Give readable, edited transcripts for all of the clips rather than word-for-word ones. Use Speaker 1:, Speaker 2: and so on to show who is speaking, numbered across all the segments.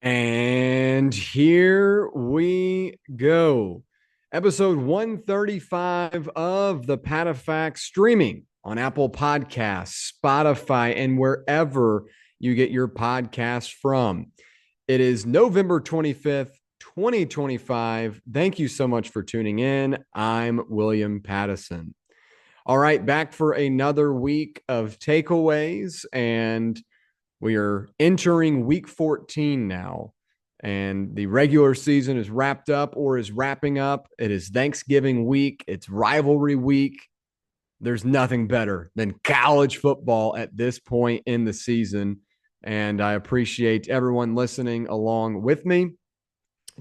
Speaker 1: And here we go. Episode 135 of the PatteFacts streaming on Apple Podcasts, Spotify, and wherever you get your podcasts from. It is November 25th, 2025. Thank you so much for tuning in. I'm William Patteson. All right, back for another week of takeaways, and we are entering week 14 now, and the regular season is wrapped up or is wrapping up. It is Thanksgiving week, it's rivalry week. There's nothing better than college football at this point in the season. And I appreciate everyone listening along with me.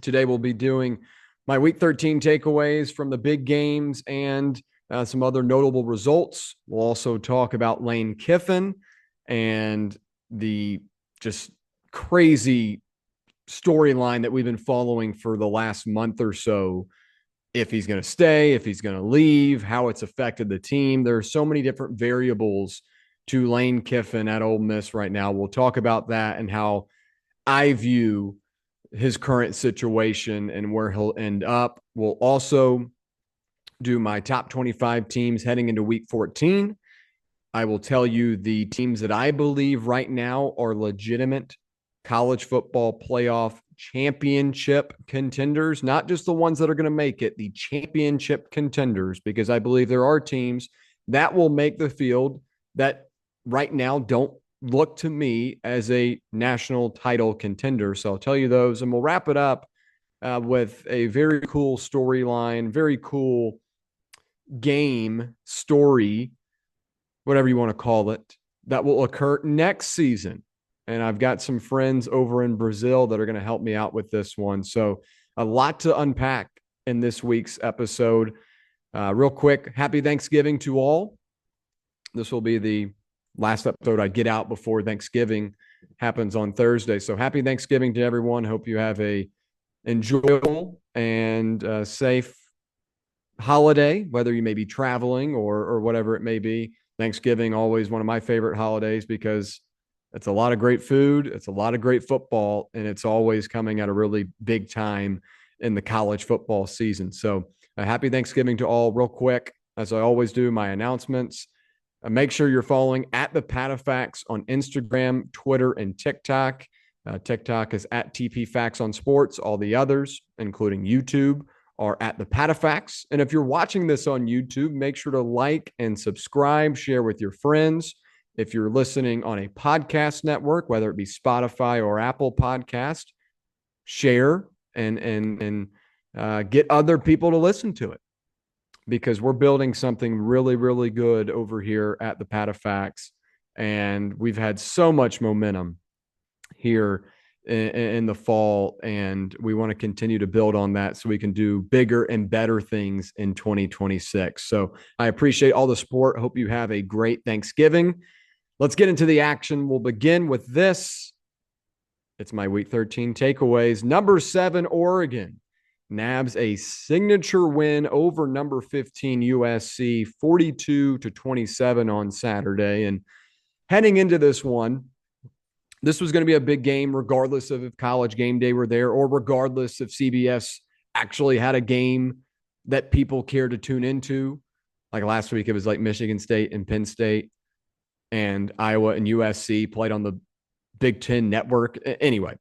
Speaker 1: Today, we'll be doing my week 13 takeaways from the big games and some other notable results. We'll also talk about Lane Kiffin and the just crazy storyline that we've been following for the last month or so. If he's going to stay, if he's going to leave, how it's affected the team. There are so many different variables to Lane Kiffin at Ole Miss right now. We'll talk about that and how I view his current situation and where he'll end up. We'll also do my top 25 teams heading into week 14. I will tell you the teams that I believe right now are legitimate college football playoff championship contenders, not just the ones that are going to make it, the championship contenders, because I believe there are teams that will make the field that right now don't look to me as a national title contender. So I'll tell you those, and we'll wrap it up with a very cool storyline, very cool game story, whatever you want to call it, that will occur next season. And I've got some friends over in Brazil that are going to help me out with this one. So a lot to unpack in this week's episode. Real quick, happy Thanksgiving to all. This will be the last episode I get out before Thanksgiving happens on Thursday. So happy Thanksgiving to everyone. Hope you have a enjoyable and safe holiday, whether you may be traveling or whatever it may be. Thanksgiving, always one of my favorite holidays because it's a lot of great food, it's a lot of great football, and it's always coming at a really big time in the college football season. So happy Thanksgiving to all. Real quick, as I always do, my announcements. Make sure you're following at the PatteFacts on Instagram, Twitter, and TikTok. TikTok is at TPFacts on Sports. All the others, including YouTube, are at the PatteFacts. And if you're watching this on YouTube, make sure to like and subscribe, share with your friends. If you're listening on a podcast network, whether it be Spotify or Apple Podcast, share and get other people to listen to it, because we're building something really, really good over here at the PatteFacts. And we've had so much momentum here in the fall, and we want to continue to build on that so we can do bigger and better things in 2026. So I appreciate all the support. Hope you have a great Thanksgiving. Let's get into the action. We'll begin with this. It's my week 13 takeaways. Number 7, Oregon nabs a signature win over number 15 USC 42-27 on Saturday. And heading into this one, this was going to be a big game, regardless of if College Game Day were there or regardless if CBS actually had a game that people care to tune into. Like last week, it was like Michigan State and Penn State, and Iowa and USC played on the Big Ten network. Anyway,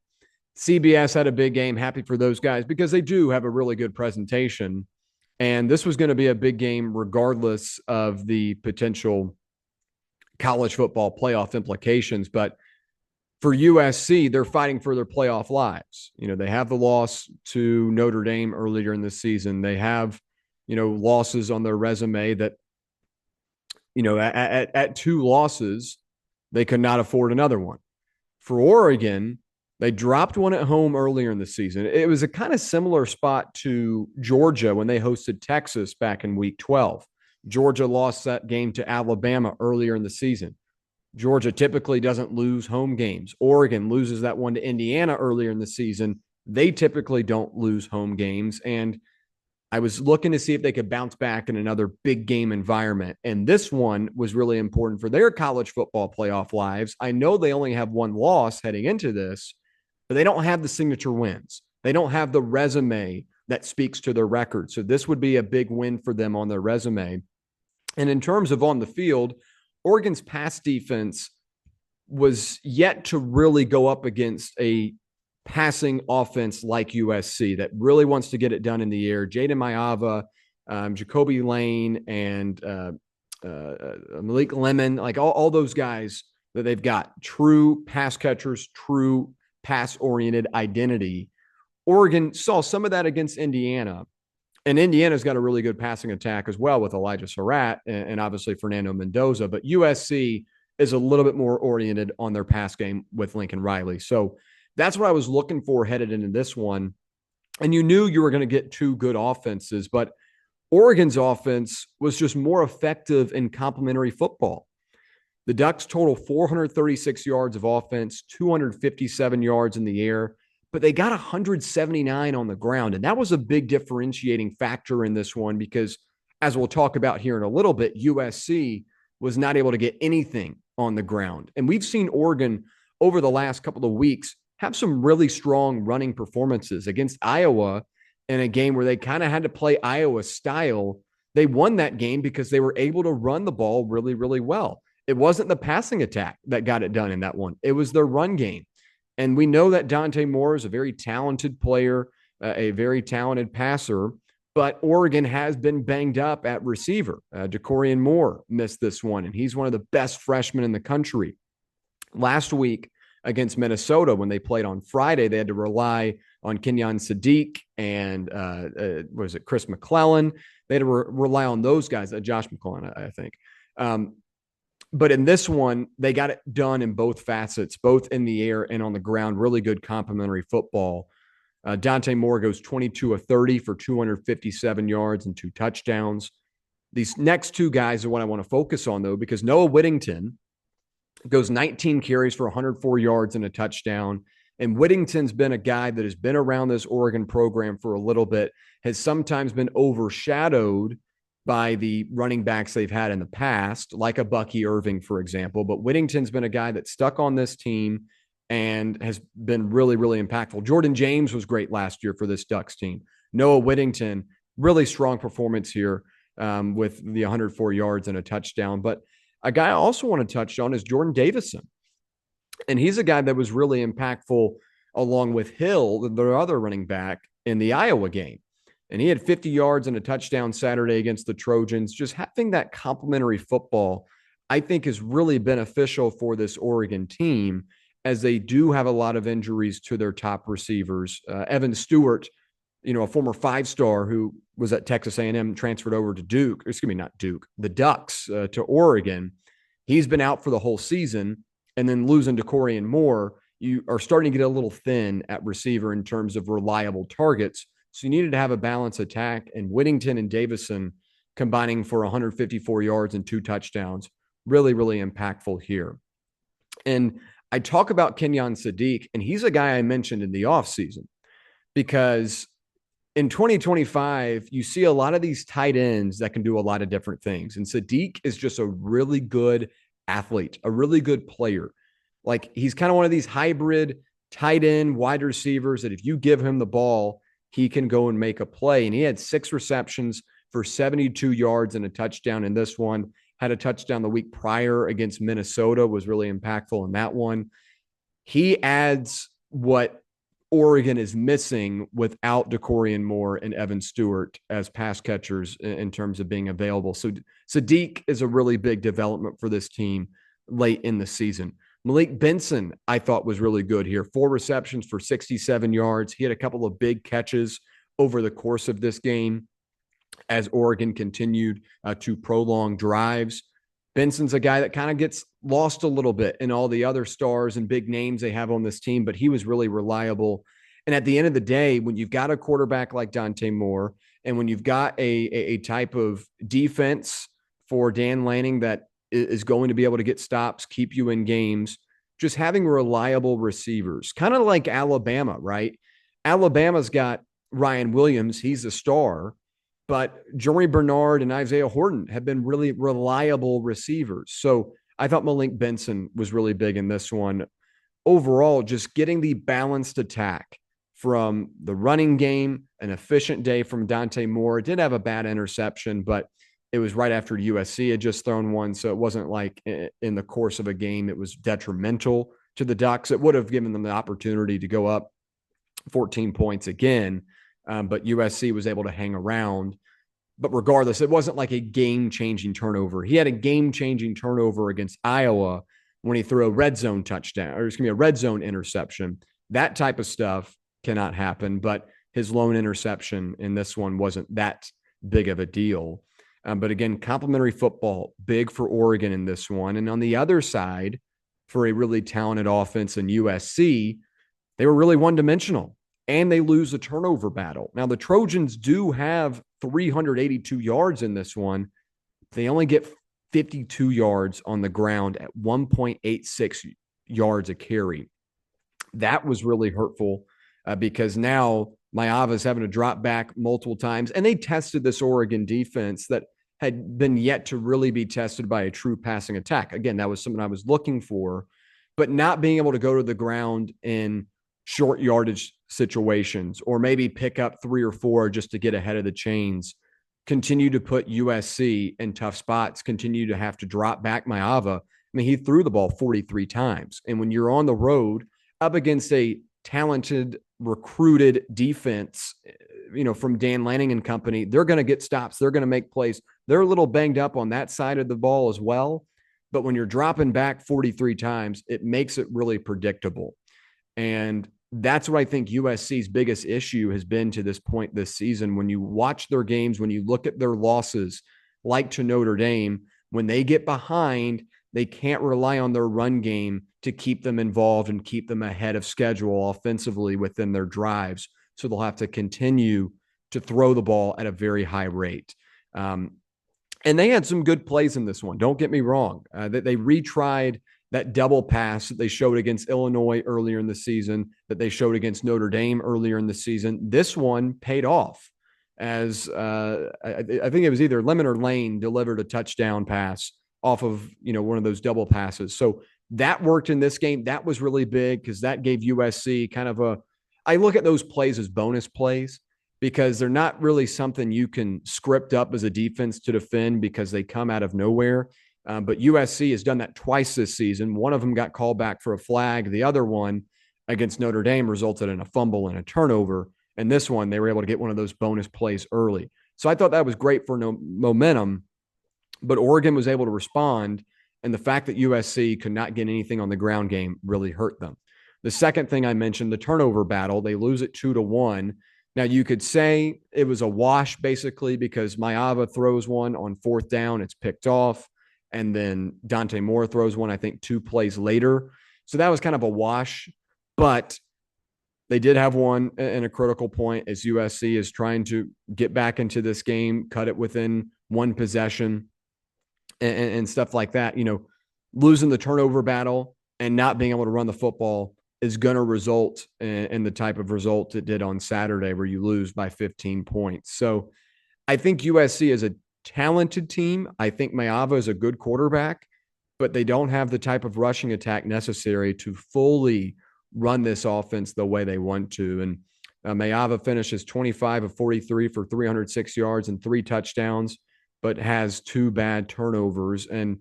Speaker 1: CBS had a big game. Happy for those guys because they do have a really good presentation. And this was going to be a big game regardless of the potential college football playoff implications. But for USC, they're fighting for their playoff lives. You know, they have the loss to Notre Dame earlier in the season. They have, losses on their resume that, at 2 losses, they could not afford another one. For Oregon, they dropped one at home earlier in the season. It was a kind of similar spot to Georgia when they hosted Texas back in week 12. Georgia lost that game to Alabama earlier in the season. Georgia typically doesn't lose home games. Oregon loses that one to Indiana earlier in the season. They typically don't lose home games. And I was looking to see if they could bounce back in another big game environment. And this one was really important for their college football playoff lives. I know they only have one loss heading into this, but they don't have the signature wins. They don't have the resume that speaks to their record. So this would be a big win for them on their resume. And in terms of on the field, Oregon's pass defense was yet to really go up against a passing offense like USC that really wants to get it done in the air. Jaden Mayava, Jacoby Lane, and Malik Lemon, like all those guys that they've got, true pass catchers, true pass-oriented identity. Oregon saw some of that against Indiana, and Indiana's got a really good passing attack as well with Elijah Surratt and obviously Fernando Mendoza, but USC is a little bit more oriented on their pass game with Lincoln Riley. So that's what I was looking for headed into this one. And you knew you were going to get two good offenses, but Oregon's offense was just more effective in complementary football. The Ducks total 436 yards of offense, 257 yards in the air, but they got 179 on the ground. And that was a big differentiating factor in this one because, as we'll talk about here in a little bit, USC was not able to get anything on the ground. And we've seen Oregon over the last couple of weeks have some really strong running performances against Iowa in a game where they kind of had to play Iowa style. They won that game because they were able to run the ball really, really well. It wasn't the passing attack that got it done in that one. It was their run game. And we know that Dante Moore is a very talented player, a very talented passer, but Oregon has been banged up at receiver. Decorian Moore missed this one, and he's one of the best freshmen in the country. Last week against Minnesota, when they played on Friday, they had to rely on Kenyon Sadiq and was it Chris McClellan? They had to rely on those guys, Josh McClellan, I think. But in this one, they got it done in both facets, both in the air and on the ground. Really good complementary football. Dante Moore goes 22 of 30 for 257 yards and 2 touchdowns. These next two guys are what I want to focus on, though, because Noah Whittington goes 19 carries for 104 yards and a touchdown. And Whittington's been a guy that has been around this Oregon program for a little bit, has sometimes been overshadowed by the running backs they've had in the past, like a Bucky Irving, for example. But Whittington's been a guy that's stuck on this team and has been really, really impactful. Jordan James was great last year for this Ducks team. Noah Whittington, really strong performance here with the 104 yards and a touchdown. But a guy I also want to touch on is Jordan Davison. And he's a guy that was really impactful along with Hill, their other running back, in the Iowa game. And he had 50 yards and a touchdown Saturday against the Trojans. Just having that complementary football, I think, is really beneficial for this Oregon team, as they do have a lot of injuries to their top receivers. Evan Stewart, a former 5-star who was at Texas A&M, transferred over to Duke, the Ducks, to Oregon. He's been out for the whole season. And then losing Decorian Moore, you are starting to get a little thin at receiver in terms of reliable targets. So you needed to have a balanced attack, and Whittington and Davison combining for 154 yards and 2 touchdowns. Really, really impactful here. And I talk about Kenyon Sadiq, and he's a guy I mentioned in the offseason because in 2025, you see a lot of these tight ends that can do a lot of different things. And Sadiq is just a really good athlete, a really good player. Like, he's kind of one of these hybrid tight end wide receivers that if you give him the ball, he can go and make a play. And he had 6 receptions for 72 yards and a touchdown in this one. Had a touchdown the week prior against Minnesota, was really impactful in that one. He adds what Oregon is missing without Decorian Moore and Evan Stewart as pass catchers in terms of being available. So Sadiq is a really big development for this team late in the season. Malik Benson, I thought, was really good here. 4 receptions for 67 yards. He had a couple of big catches over the course of this game as Oregon continued to prolong drives. Benson's a guy that kind of gets lost a little bit in all the other stars and big names they have on this team, but he was really reliable. And at the end of the day, when you've got a quarterback like Dante Moore, and when you've got a type of defense for Dan Lanning that is going to be able to get stops, keep you in games, just having reliable receivers, kind of like Alabama, right? Alabama's got Ryan Williams. He's a star, but Jory Bernard and Isaiah Horton have been really reliable receivers. So I thought Malik Benson was really big in this one. overall, just getting the balanced attack from the running game, an efficient day from Dante Moore. It did have a bad interception, but it was right after USC had just thrown one. So it wasn't like in the course of a game, it was detrimental to the Ducks. It would have given them the opportunity to go up 14 points again. But USC was able to hang around. But regardless, it wasn't like a game-changing turnover. He had a game-changing turnover against Iowa when he threw a red zone touchdown, or excuse me, a red zone interception. That type of stuff cannot happen, but his lone interception in this one wasn't that big of a deal. But again, complimentary football, big for Oregon in this one. And on the other side, for a really talented offense in USC, they were really one-dimensional, and they lose the turnover battle. Now, the Trojans do have 382 yards in this one. They only get 52 yards on the ground at 1.86 yards a carry. That was really hurtful because now Maava's having to drop back multiple times. And they tested this Oregon defense that had been yet to really be tested by a true passing attack. Again, that was something I was looking for, but not being able to go to the ground in short yardage situations or maybe pick up 3 or 4 just to get ahead of the chains, continue to put USC in tough spots, continue to have to drop back Maava. I mean, he threw the ball 43 times. And when you're on the road up against a talented, recruited defense, from Dan Lanning and company, they're going to get stops. They're going to make plays. They're a little banged up on that side of the ball as well. But when you're dropping back 43 times, it makes it really predictable. And that's what I think USC's biggest issue has been to this point this season. When you watch their games, when you look at their losses, like to Notre Dame, when they get behind, they can't rely on their run game to keep them involved and keep them ahead of schedule offensively within their drives. So they'll have to continue to throw the ball at a very high rate. And they had some good plays in this one. Don't get me wrong. They retried that double pass that they showed against Illinois earlier in the season, that they showed against Notre Dame earlier in the season. This one paid off as I think it was either Lemon or Lane delivered a touchdown pass off of, one of those double passes. So that worked in this game. That was really big because that gave USC kind of I look at those plays as bonus plays because they're not really something you can script up as a defense to defend because they come out of nowhere. But USC has done that twice this season. One of them got called back for a flag. The other one against Notre Dame resulted in a fumble and a turnover. And this one, they were able to get one of those bonus plays early. So I thought that was great for momentum. But Oregon was able to respond. And the fact that USC could not get anything on the ground game really hurt them. The second thing I mentioned, the turnover battle, they lose it 2-1. Now, you could say it was a wash, basically, because Maava throws one on 4th down. It's picked off. And then Dante Moore throws one, I think, 2 plays later. So that was kind of a wash. But they did have one in a critical point as USC is trying to get back into this game, cut it within one possession and stuff like that. Losing the turnover battle and not being able to run the football is going to result in the type of result it did on Saturday where you lose by 15 points. So I think USC is a talented team. I think Maava is a good quarterback, but they don't have the type of rushing attack necessary to fully run this offense the way they want to. And Maava finishes 25 of 43 for 306 yards and 3 touchdowns, but has 2 bad turnovers. And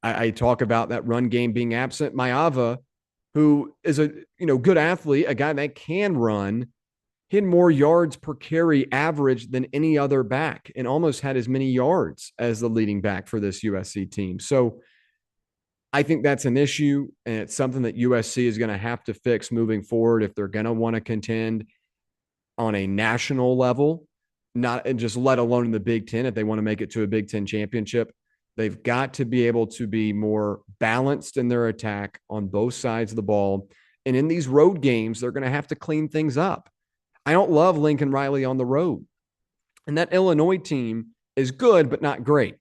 Speaker 1: I talk about that run game being absent. Maava, who is a good athlete, a guy that can run, he had more yards per carry average than any other back and almost had as many yards as the leading back for this USC team. So I think that's an issue, and it's something that USC is going to have to fix moving forward if they're going to want to contend on a national level, not just let alone in the Big Ten. If they want to make it to a Big Ten championship, they've got to be able to be more balanced in their attack on both sides of the ball. And in these road games, they're going to have to clean things up. I don't love Lincoln Riley on the road. And that Illinois team is good, but not great.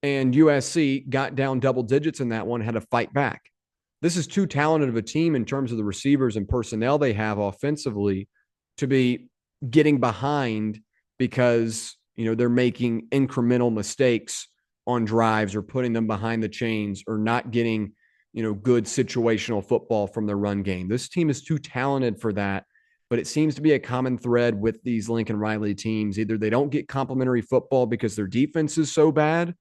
Speaker 1: And USC got down double digits in that one, had to fight back. This is too talented of a team in terms of the receivers and personnel they have offensively to be getting behind because, they're making incremental mistakes on drives or putting them behind the chains or not getting good situational football from the run game. This team is too talented for that, but it seems to be a common thread with these Lincoln Riley teams. Either they don't get complimentary football because their defense is so bad,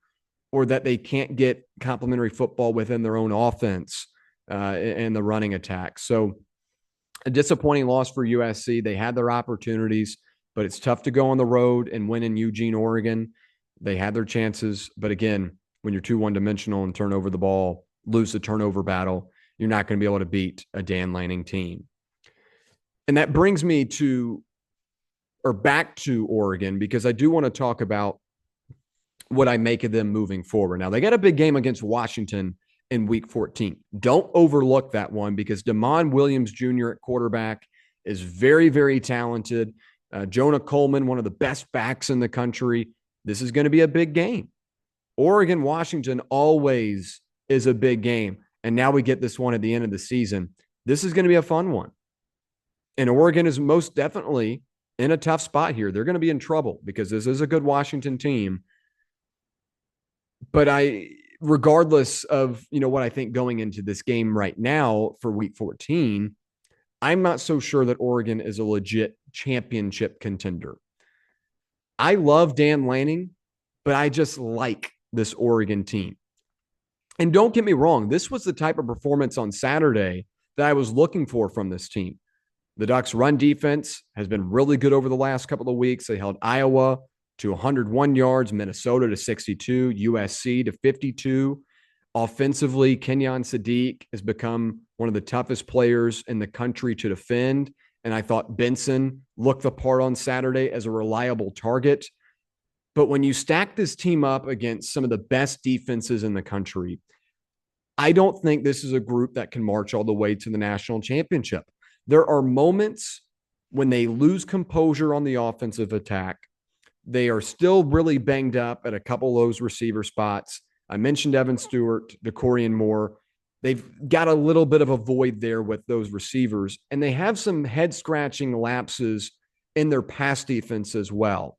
Speaker 1: or that they can't get complimentary football within their own offense and the running attack. So a disappointing loss for USC. They had their opportunities, but it's tough to go on the road and win in Eugene, Oregon. They had their chances, but again, when you're too one-dimensional and turn over the ball, lose the turnover battle, you're not going to be able to beat a Dan Lanning team. And that brings me back to Oregon, because I do want to talk about what I make of them moving forward. Now, they got a big game against Washington in week 14. Don't overlook that one, because Damon Williams Jr. at quarterback is very, very talented. Jonah Coleman, one of the best backs in the country. This is going to be a big game. Oregon, Washington always is a big game. And now we get this one at the end of the season. This is going to be a fun one. And Oregon is most definitely in a tough spot here. They're going to be in trouble because this is a good Washington team. But regardless of, what I think going into this game right now for week 14, I'm not so sure that Oregon is a legit championship contender. I love Dan Lanning, but I just like this Oregon team. And don't get me wrong, this was the type of performance on Saturday that I was looking for from this team. The Ducks' run defense has been really good over the last couple of weeks. They held Iowa to 101 yards, Minnesota to 62, USC to 52. Offensively, Kenyon Sadiq has become one of the toughest players in the country to defend. And I thought Benson looked the part on Saturday as a reliable target. But when you stack this team up against some of the best defenses in the country, I don't think this is a group that can march all the way to the national championship. There are moments when they lose composure on the offensive attack. They are still really banged up at a couple of those receiver spots. I mentioned Evan Stewart, DeCorian Moore. They've got a little bit of a void there with those receivers, and they have some head-scratching lapses in their pass defense as well.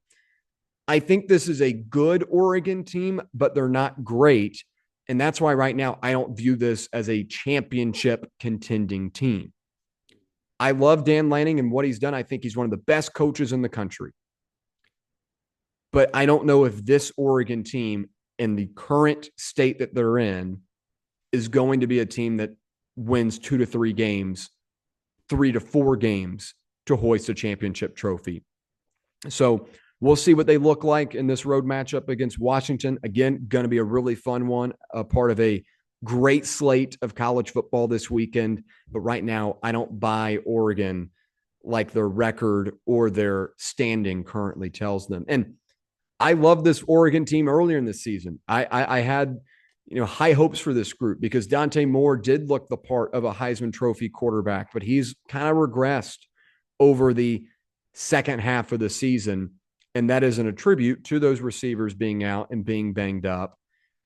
Speaker 1: I think this is a good Oregon team, but they're not great, and that's why right now I don't view this as a championship contending team. I love Dan Lanning and what he's done. I think he's one of the best coaches in the country. But I don't know if this Oregon team, in the current state that they're in, is going to be a team that wins 2 to 3 games, 3 to 4 games to hoist a championship trophy. So we'll see what they look like in this road matchup against Washington. Again, going to be a really fun one, a part of a great slate of college football this weekend. But right now, I don't buy Oregon like their record or their standing currently tells them. And I love this Oregon team earlier in the season. I had high hopes for this group because Dante Moore did look the part of a Heisman Trophy quarterback, but he's kind of regressed over the second half of the season. And that isn't a tribute to those receivers being out and being banged up.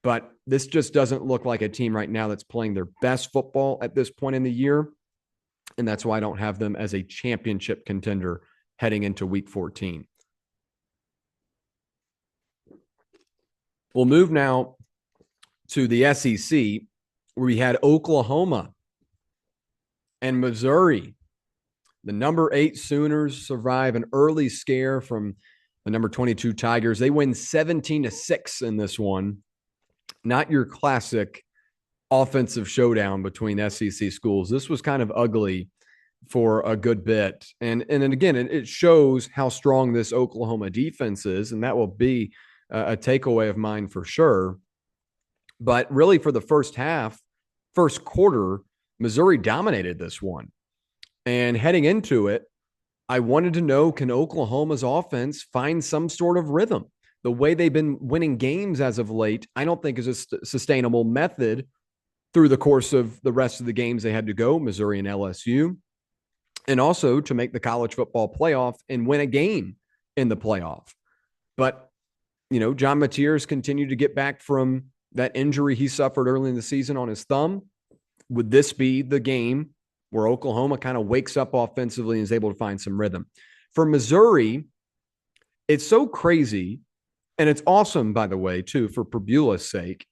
Speaker 1: But this just doesn't look like a team right now that's playing their best football at this point in the year. And that's why I don't have them as a championship contender heading into week 14. We'll move now to the SEC, where we had Oklahoma and Missouri. The number 8 Sooners survive an early scare from the number 22 Tigers. They win 17-6 in this one. Not your classic offensive showdown between SEC schools. This was kind of ugly for a good bit. And again, it shows how strong this Oklahoma defense is, and that will be a takeaway of mine for sure. But really for the first quarter, Missouri dominated this one. And heading into it, I wanted to know, can Oklahoma's offense find some sort of rhythm? The way they've been winning games as of late, I don't think is a sustainable method through the course of the rest of the games they had to go, Missouri and LSU, and also to make the college football playoff and win a game in the playoff. But John Mateers continued to get back from that injury he suffered early in the season on his thumb. Would this be the game where Oklahoma kind of wakes up offensively and is able to find some rhythm? For Missouri, it's so crazy, and it's awesome, by the way, too, for Purbuella's sake.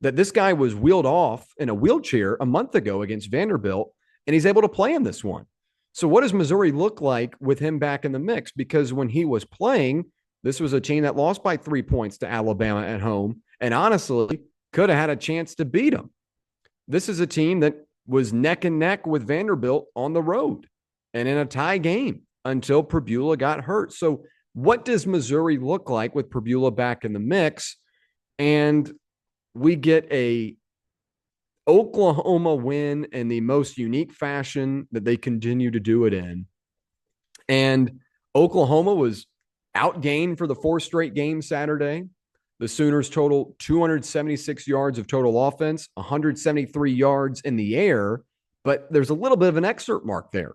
Speaker 1: that this guy was wheeled off in a wheelchair a month ago against Vanderbilt, and he's able to play in this one. So what does Missouri look like with him back in the mix? Because when he was playing, this was a team that lost by 3 points to Alabama at home, and honestly could have had a chance to beat them. This is a team that was neck and neck with Vanderbilt on the road and in a tie game until Pribula got hurt. So what does Missouri look like with Pribula back in the mix? And we get a Oklahoma win in the most unique fashion that they continue to do it in. And Oklahoma was outgained for the 4th straight game Saturday. The Sooners total 276 yards of total offense, 173 yards in the air, but there's a little bit of an excerpt mark there.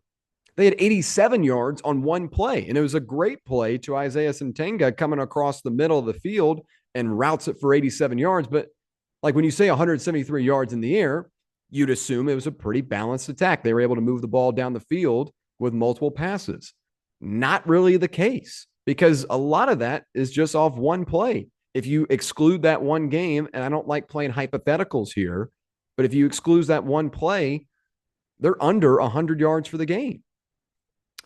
Speaker 1: They had 87 yards on one play, and it was a great play to Isaiah Sentenga coming across the middle of the field and routes it for 87 yards. But like when you say 173 yards in the air, you'd assume it was a pretty balanced attack. They were able to move the ball down the field with multiple passes. Not really the case, because a lot of that is just off one play. If you exclude that one game, and I don't like playing hypotheticals here, but if you exclude that one play, they're under 100 yards for the game.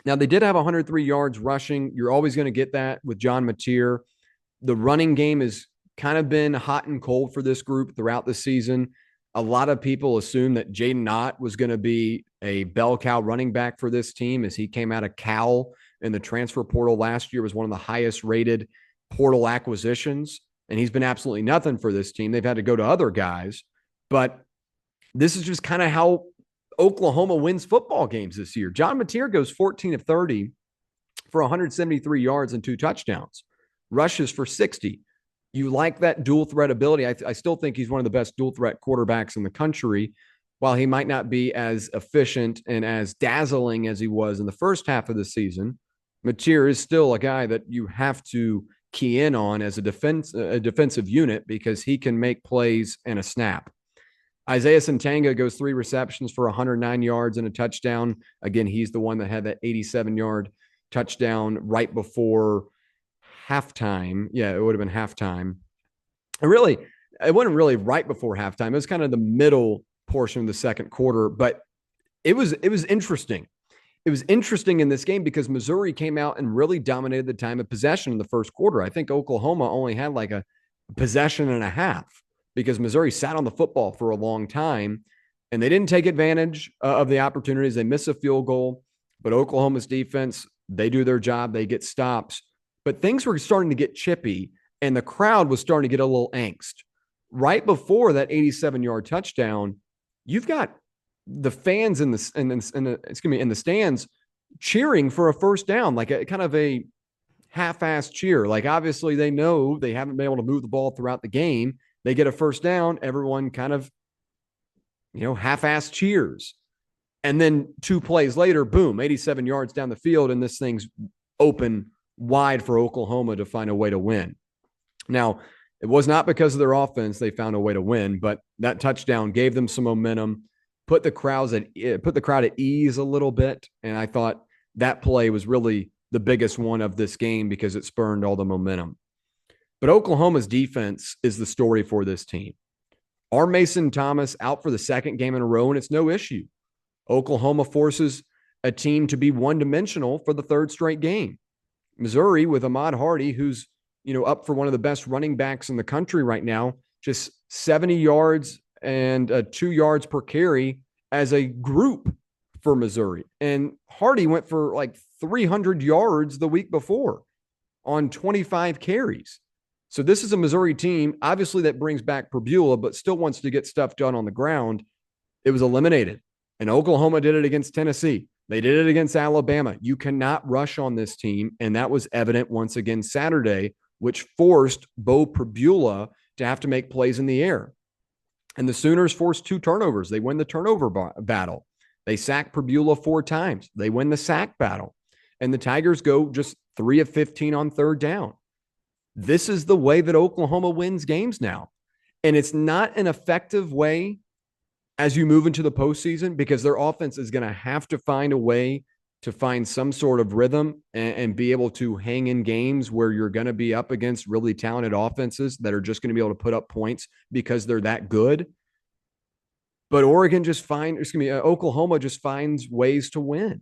Speaker 1: Now, they did have 103 yards rushing. You're always going to get that with John Mateer. The running game has kind of been hot and cold for this group throughout the season. A lot of people assumed that Jaden Ott was going to be a bell cow running back for this team as he came out of Cal in the transfer portal last year, was one of the highest rated portal acquisitions, and he's been absolutely nothing for this team. They've had to go to other guys, but this is just kind of how Oklahoma wins football games this year. John Mateer goes 14 of 30 for 173 yards and 2 touchdowns, rushes for 60. You like that dual threat ability. I still think he's one of the best dual threat quarterbacks in the country. While he might not be as efficient and as dazzling as he was in the first half of the season, Mateer is still a guy that you have to key in on as a defensive unit because he can make plays in a snap. Isaiah Sentenga goes 3 receptions for 109 yards and a touchdown. Again, he's the one that had that 87-yard touchdown right before halftime. Yeah, it would have been halftime. It wasn't really right before halftime. It was kind of the middle portion of the second quarter, but it was interesting. It was interesting in this game because Missouri came out and really dominated the time of possession in the first quarter. I think Oklahoma only had like a possession and a half because Missouri sat on the football for a long time and they didn't take advantage of the opportunities. They missed a field goal, but Oklahoma's defense, they do their job. They get stops, but things were starting to get chippy and the crowd was starting to get a little angst. Right before that 87-yard touchdown, you've got the fans in the stands cheering for a first down, like a kind of a half-assed cheer. Like obviously they know they haven't been able to move the ball throughout the game. They get a first down, everyone kind of, half-assed cheers. And then 2 plays later, boom, 87 yards down the field, and this thing's open wide for Oklahoma to find a way to win. Now, it was not because of their offense they found a way to win, but that touchdown gave them some momentum, put the crowd at ease a little bit, and I thought that play was really the biggest one of this game because it spurned all the momentum. But Oklahoma's defense is the story for this team. R. Mason Thomas out for the second game in a row, and it's no issue. Oklahoma forces a team to be one-dimensional for the 3rd straight game. Missouri, with Ahmad Hardy, who's up for one of the best running backs in the country right now, just 70 yards and 2 yards per carry as a group for Missouri. And Hardy went for like 300 yards the week before on 25 carries. So this is a Missouri team, obviously, that brings back Pribula, but still wants to get stuff done on the ground. It was eliminated. And Oklahoma did it against Tennessee. They did it against Alabama. You cannot rush on this team, and that was evident once again Saturday, which forced Bo Pribula to have to make plays in the air. And the Sooners forced 2 turnovers. They win the turnover battle. They sack Pribula 4 times. They win the sack battle. And the Tigers go just 3 of 15 on 3rd down. This is the way that Oklahoma wins games now. And it's not an effective way as you move into the postseason because their offense is going to have to find a way to find some sort of rhythm and be able to hang in games where you're going to be up against really talented offenses that are just going to be able to put up points because they're that good. But Oregon Oklahoma just finds ways to win.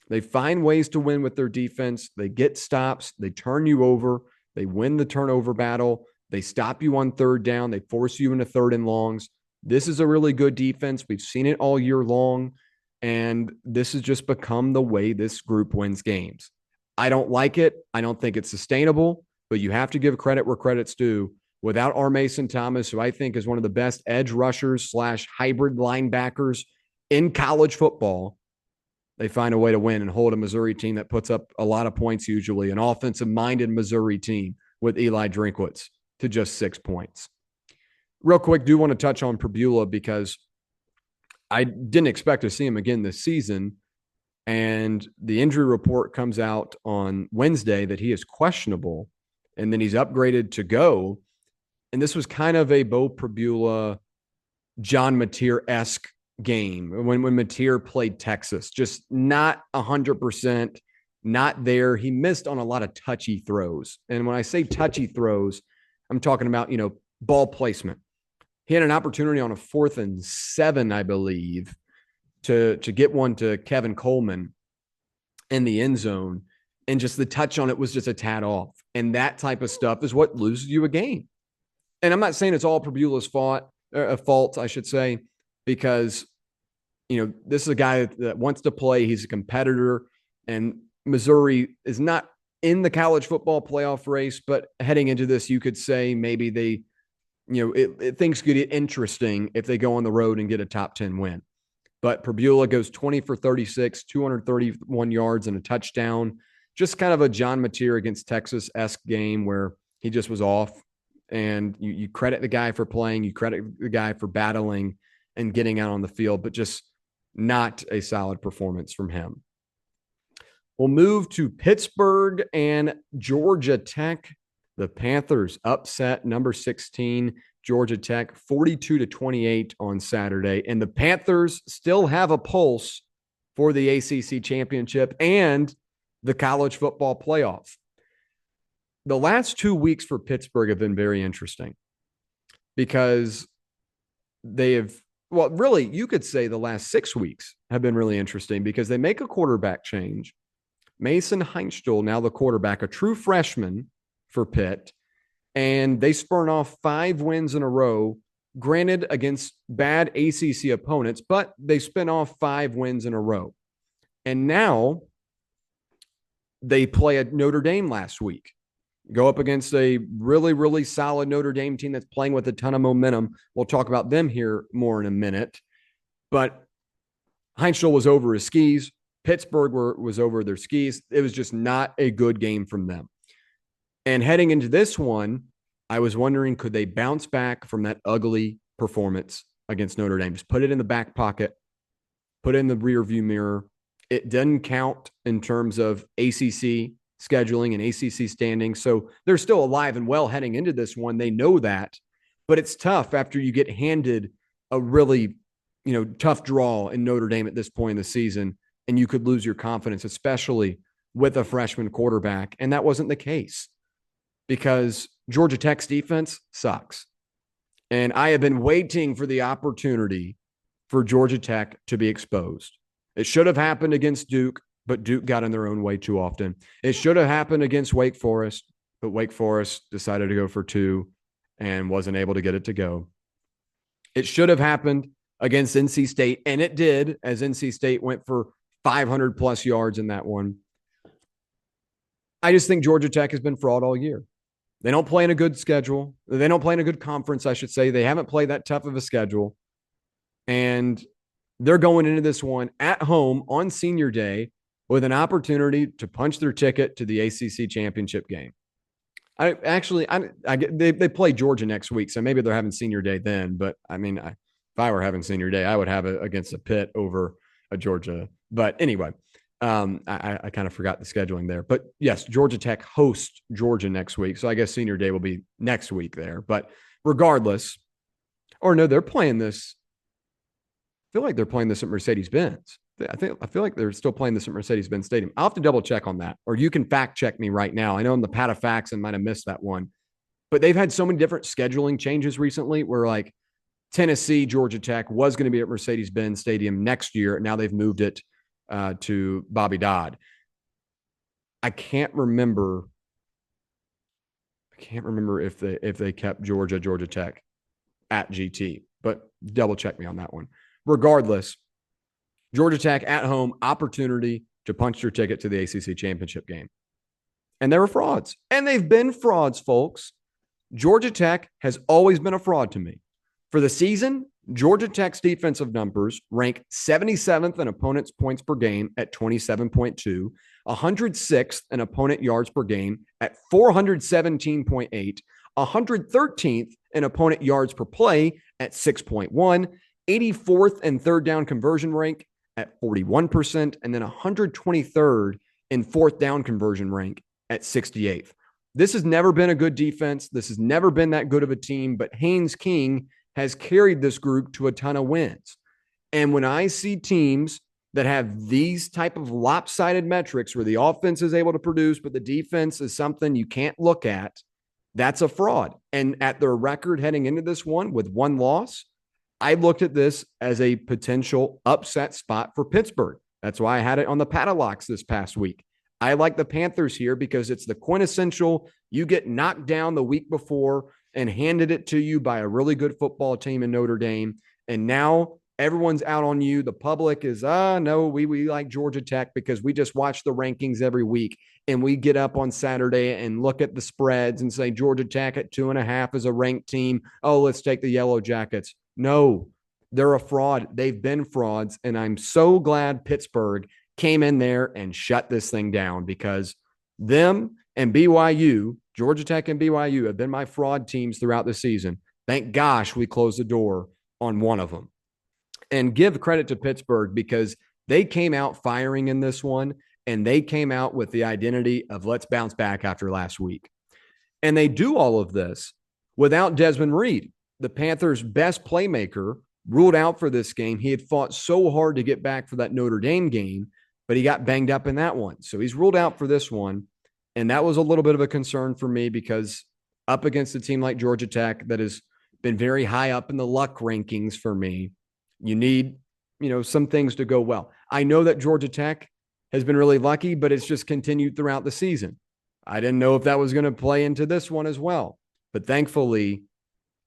Speaker 1: They find ways to win with their defense. They get stops. They turn you over. They win the turnover battle. They stop you on third down. They force you into third and longs. This is a really good defense. We've seen it all year long. And this has just become the way this group wins games. I don't like it. I don't think it's sustainable, but you have to give credit where credit's due. Without R. Mason Thomas, who I think is one of the best edge rushers / hybrid linebackers in college football, they find a way to win and hold a Missouri team that puts up a lot of points, usually an offensive-minded Missouri team with Eli Drinkwitz to just 6 points. Real quick, do want to touch on Prbula because I didn't expect to see him again this season. And the injury report comes out on Wednesday that he is questionable, and then he's upgraded to go. And this was kind of a Bo Prbula, John Mateer-esque game when Mateer played Texas. Just not 100%, not there. He missed on a lot of touchy throws. And when I say touchy throws, I'm talking about, ball placement. He had an opportunity on a 4th and 7, I believe, to get one to Kevin Coleman in the end zone. And just the touch on it was just a tad off. And that type of stuff is what loses you a game. And I'm not saying it's all Prbula's fault, I should say, because, this is a guy that wants to play. He's a competitor, and Missouri is not in the college football playoff race, but heading into this, you could say maybe they, things could get interesting if they go on the road and get a top 10 win. But Prbula goes 20 for 36, 231 yards and a touchdown. Just kind of a John Mateer against Texas-esque game where he just was off. And you credit the guy for playing, you credit the guy for battling and getting out on the field, but just not a solid performance from him. We'll move to Pittsburgh and Georgia Tech. The Panthers upset number 16, Georgia Tech, 42-28 on Saturday. And the Panthers still have a pulse for the ACC championship and the college football playoff. The last 2 weeks for Pittsburgh have been very interesting because really, you could say the last 6 weeks have been really interesting because they make a quarterback change. Mason Heinzstuhl, now the quarterback, a true freshman for Pitt, and they spurn off 5 wins in a row, granted against bad ACC opponents, but they spin off 5 wins in a row. And now they play at Notre Dame last week. Go up against a really, really solid Notre Dame team that's playing with a ton of momentum. We'll talk about them here more in a minute. But Heinzstuhl was over his skis. Pittsburgh was over their skis. It was just not a good game from them. And heading into this one, I was wondering, could they bounce back from that ugly performance against Notre Dame? Just put it in the back pocket, put it in the rearview mirror. It doesn't count in terms of ACC scheduling and ACC standings. So they're still alive and well heading into this one. They know that, but it's tough after you get handed a really, tough draw in Notre Dame at this point in the season, and you could lose your confidence, especially with a freshman quarterback. And that wasn't the case because Georgia Tech's defense sucks. And I have been waiting for the opportunity for Georgia Tech to be exposed. It should have happened against Duke, but Duke got in their own way too often. It should have happened against Wake Forest, but Wake Forest decided to go for 2 and wasn't able to get it to go. It should have happened against NC State, and it did, as NC State went for 500-plus yards in that one. I just think Georgia Tech has been fraud all year. They don't play in a good schedule. They don't play in a good conference, I should say. They haven't played that tough of a schedule. And they're going into this one at home on senior day with an opportunity to punch their ticket to the ACC championship game. They play Georgia next week, so maybe they're having senior day then. But if I were having senior day, I would have it against a Pitt over a Georgia. But anyway, I kind of forgot the scheduling there. But yes, Georgia Tech hosts Georgia next week, so I guess senior day will be next week there. But regardless, they're playing this. I feel like they're playing this at Mercedes-Benz. I feel like they're still playing this at Mercedes-Benz Stadium. I'll have to double check on that, or you can fact check me right now. I know in the PatteFacts and might have missed that one, but they've had so many different scheduling changes recently where like Tennessee, Georgia Tech was going to be at Mercedes-Benz Stadium next year. Now they've moved it to Bobby Dodd. I can't remember if they kept Georgia Tech at GT, but double check me on that one. Regardless, Georgia Tech at home, opportunity to punch their ticket to the ACC championship game. And they were frauds. And they've been frauds, folks. Georgia Tech has always been a fraud to me. For the season, Georgia Tech's defensive numbers rank 77th in opponents' points per game at 27.2, 106th in opponent yards per game at 417.8, 113th in opponent yards per play at 6.1, 84th in third down conversion rank at 41%, and then 123rd in fourth down conversion rank at 68th. This has never been a good defense. This has never been that good of a team, but Haynes King has carried this group to a ton of wins. And when I see teams that have these type of lopsided metrics where the offense is able to produce, but the defense is something you can't look at, that's a fraud. And at their record heading into this one with one loss, I looked at this as a potential upset spot for Pittsburgh. That's why I had it on the Patteson this past week. I like the Panthers here because it's the quintessential, you get knocked down the week before and handed it to you by a really good football team in Notre Dame. And now everyone's out on you. The public is, no, we like Georgia Tech because we just watch the rankings every week. And we get up on Saturday and look at the spreads and say Georgia Tech at 2.5 is a ranked team. Oh, let's take the Yellow Jackets. No, they're a fraud. They've been frauds. And I'm so glad Pittsburgh came in there and shut this thing down because them and BYU, Georgia Tech and BYU, have been my fraud teams throughout the season. Thank gosh we closed the door on one of them. And give credit to Pittsburgh because they came out firing in this one, and they came out with the identity of let's bounce back after last week. And they do all of this without Desmond Reed, the Panthers' best playmaker, ruled out for this game. He had fought so hard to get back for that Notre Dame game, but he got banged up in that one. So he's ruled out for this one. And that was a little bit of a concern for me because up against a team like Georgia Tech that has been very high up in the luck rankings for me, you need, some things to go well. I know that Georgia Tech has been really lucky, but it's just continued throughout the season. I didn't know if that was going to play into this one as well. But thankfully,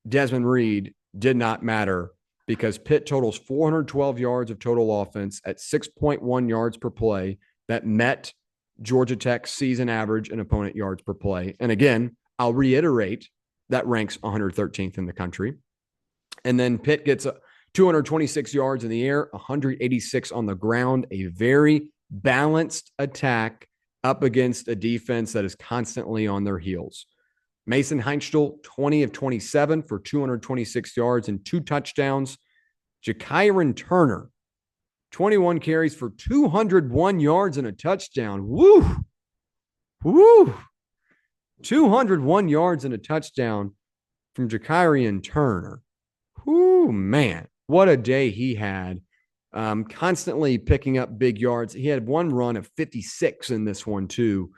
Speaker 1: Desmond Reed did not matter because Pitt totals 412 yards of total offense at 6.1 yards per play. That met Georgia Tech's season average in opponent yards per play. And again, I'll reiterate, that ranks 113th in the country. And then Pitt gets 226 yards in the air, 186 on the ground, a very balanced attack up against a defense that is constantly on their heels. Mason Heinchtel, 20 of 27 for 226 yards and 2 touchdowns. Jakiron Turner, 21 carries for 201 yards and a touchdown. Woo! 201 yards and a touchdown from Jakiron Turner. Whoo, man. What a day he had. Constantly picking up big yards. He had one run of 56 in this one too.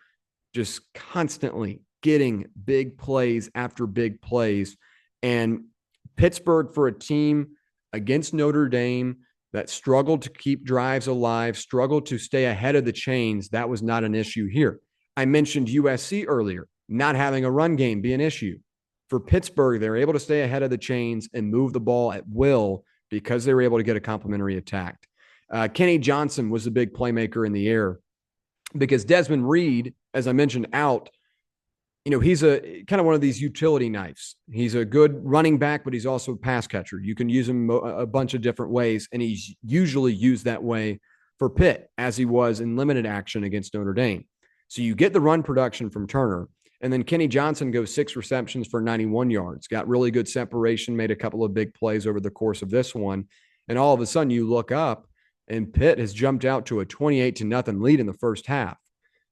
Speaker 1: Just constantly getting big plays after big plays. And Pittsburgh, for a team against Notre Dame that struggled to keep drives alive, struggled to stay ahead of the chains, that was not an issue here. I mentioned USC earlier, not having a run game be an issue. For Pittsburgh, they're able to stay ahead of the chains and move the ball at will because they were able to get a complimentary attack. Kenny Johnson was the big playmaker in the air because Desmond Reed, as I mentioned, out, he's a kind of one of these utility knives. He's a good running back, but he's also a pass catcher. You can use him a bunch of different ways, and he's usually used that way for Pitt, as he was in limited action against Notre Dame. So you get the run production from Turner, and then Kenny Johnson goes 6 receptions for 91 yards, got really good separation, made a couple of big plays over the course of this one. And all of a sudden you look up and Pitt has jumped out to a 28-0 lead in the first half.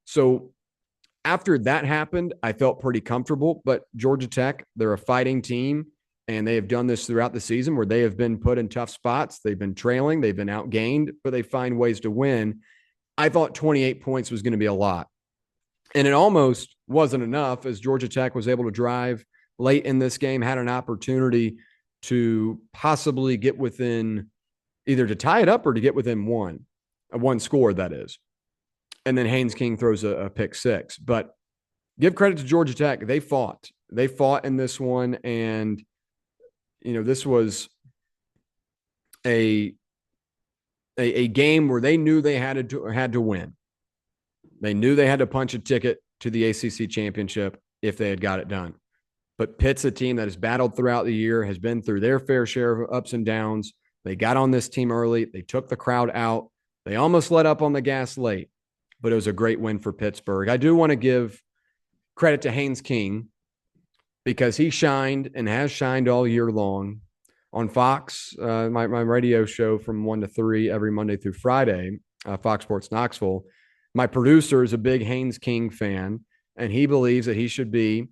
Speaker 1: So after that happened, I felt pretty comfortable, but Georgia Tech, they're a fighting team. And they have done this throughout the season where they have been put in tough spots. They've been trailing, they've been outgained, but they find ways to win. I thought 28 points was going to be a lot. And it almost wasn't enough, as Georgia Tech was able to drive late in this game, had an opportunity to possibly get within, either to tie it up or to get within one score, that is. And then Haynes King throws a pick six. But give credit to Georgia Tech. They fought in this one. And, this was a game where they knew they had to win. They knew they had to punch a ticket to the ACC championship if they had got it done. But Pitt's a team that has battled throughout the year, has been through their fair share of ups and downs. They got on this team early. They took the crowd out. They almost let up on the gas late, but it was a great win for Pittsburgh. I do want to give credit to Haynes King because he shined and has shined all year long on Fox, my radio show from 1 to 3 every Monday through Friday, Fox Sports Knoxville. My producer is a big Haynes King fan, and he believes that he should be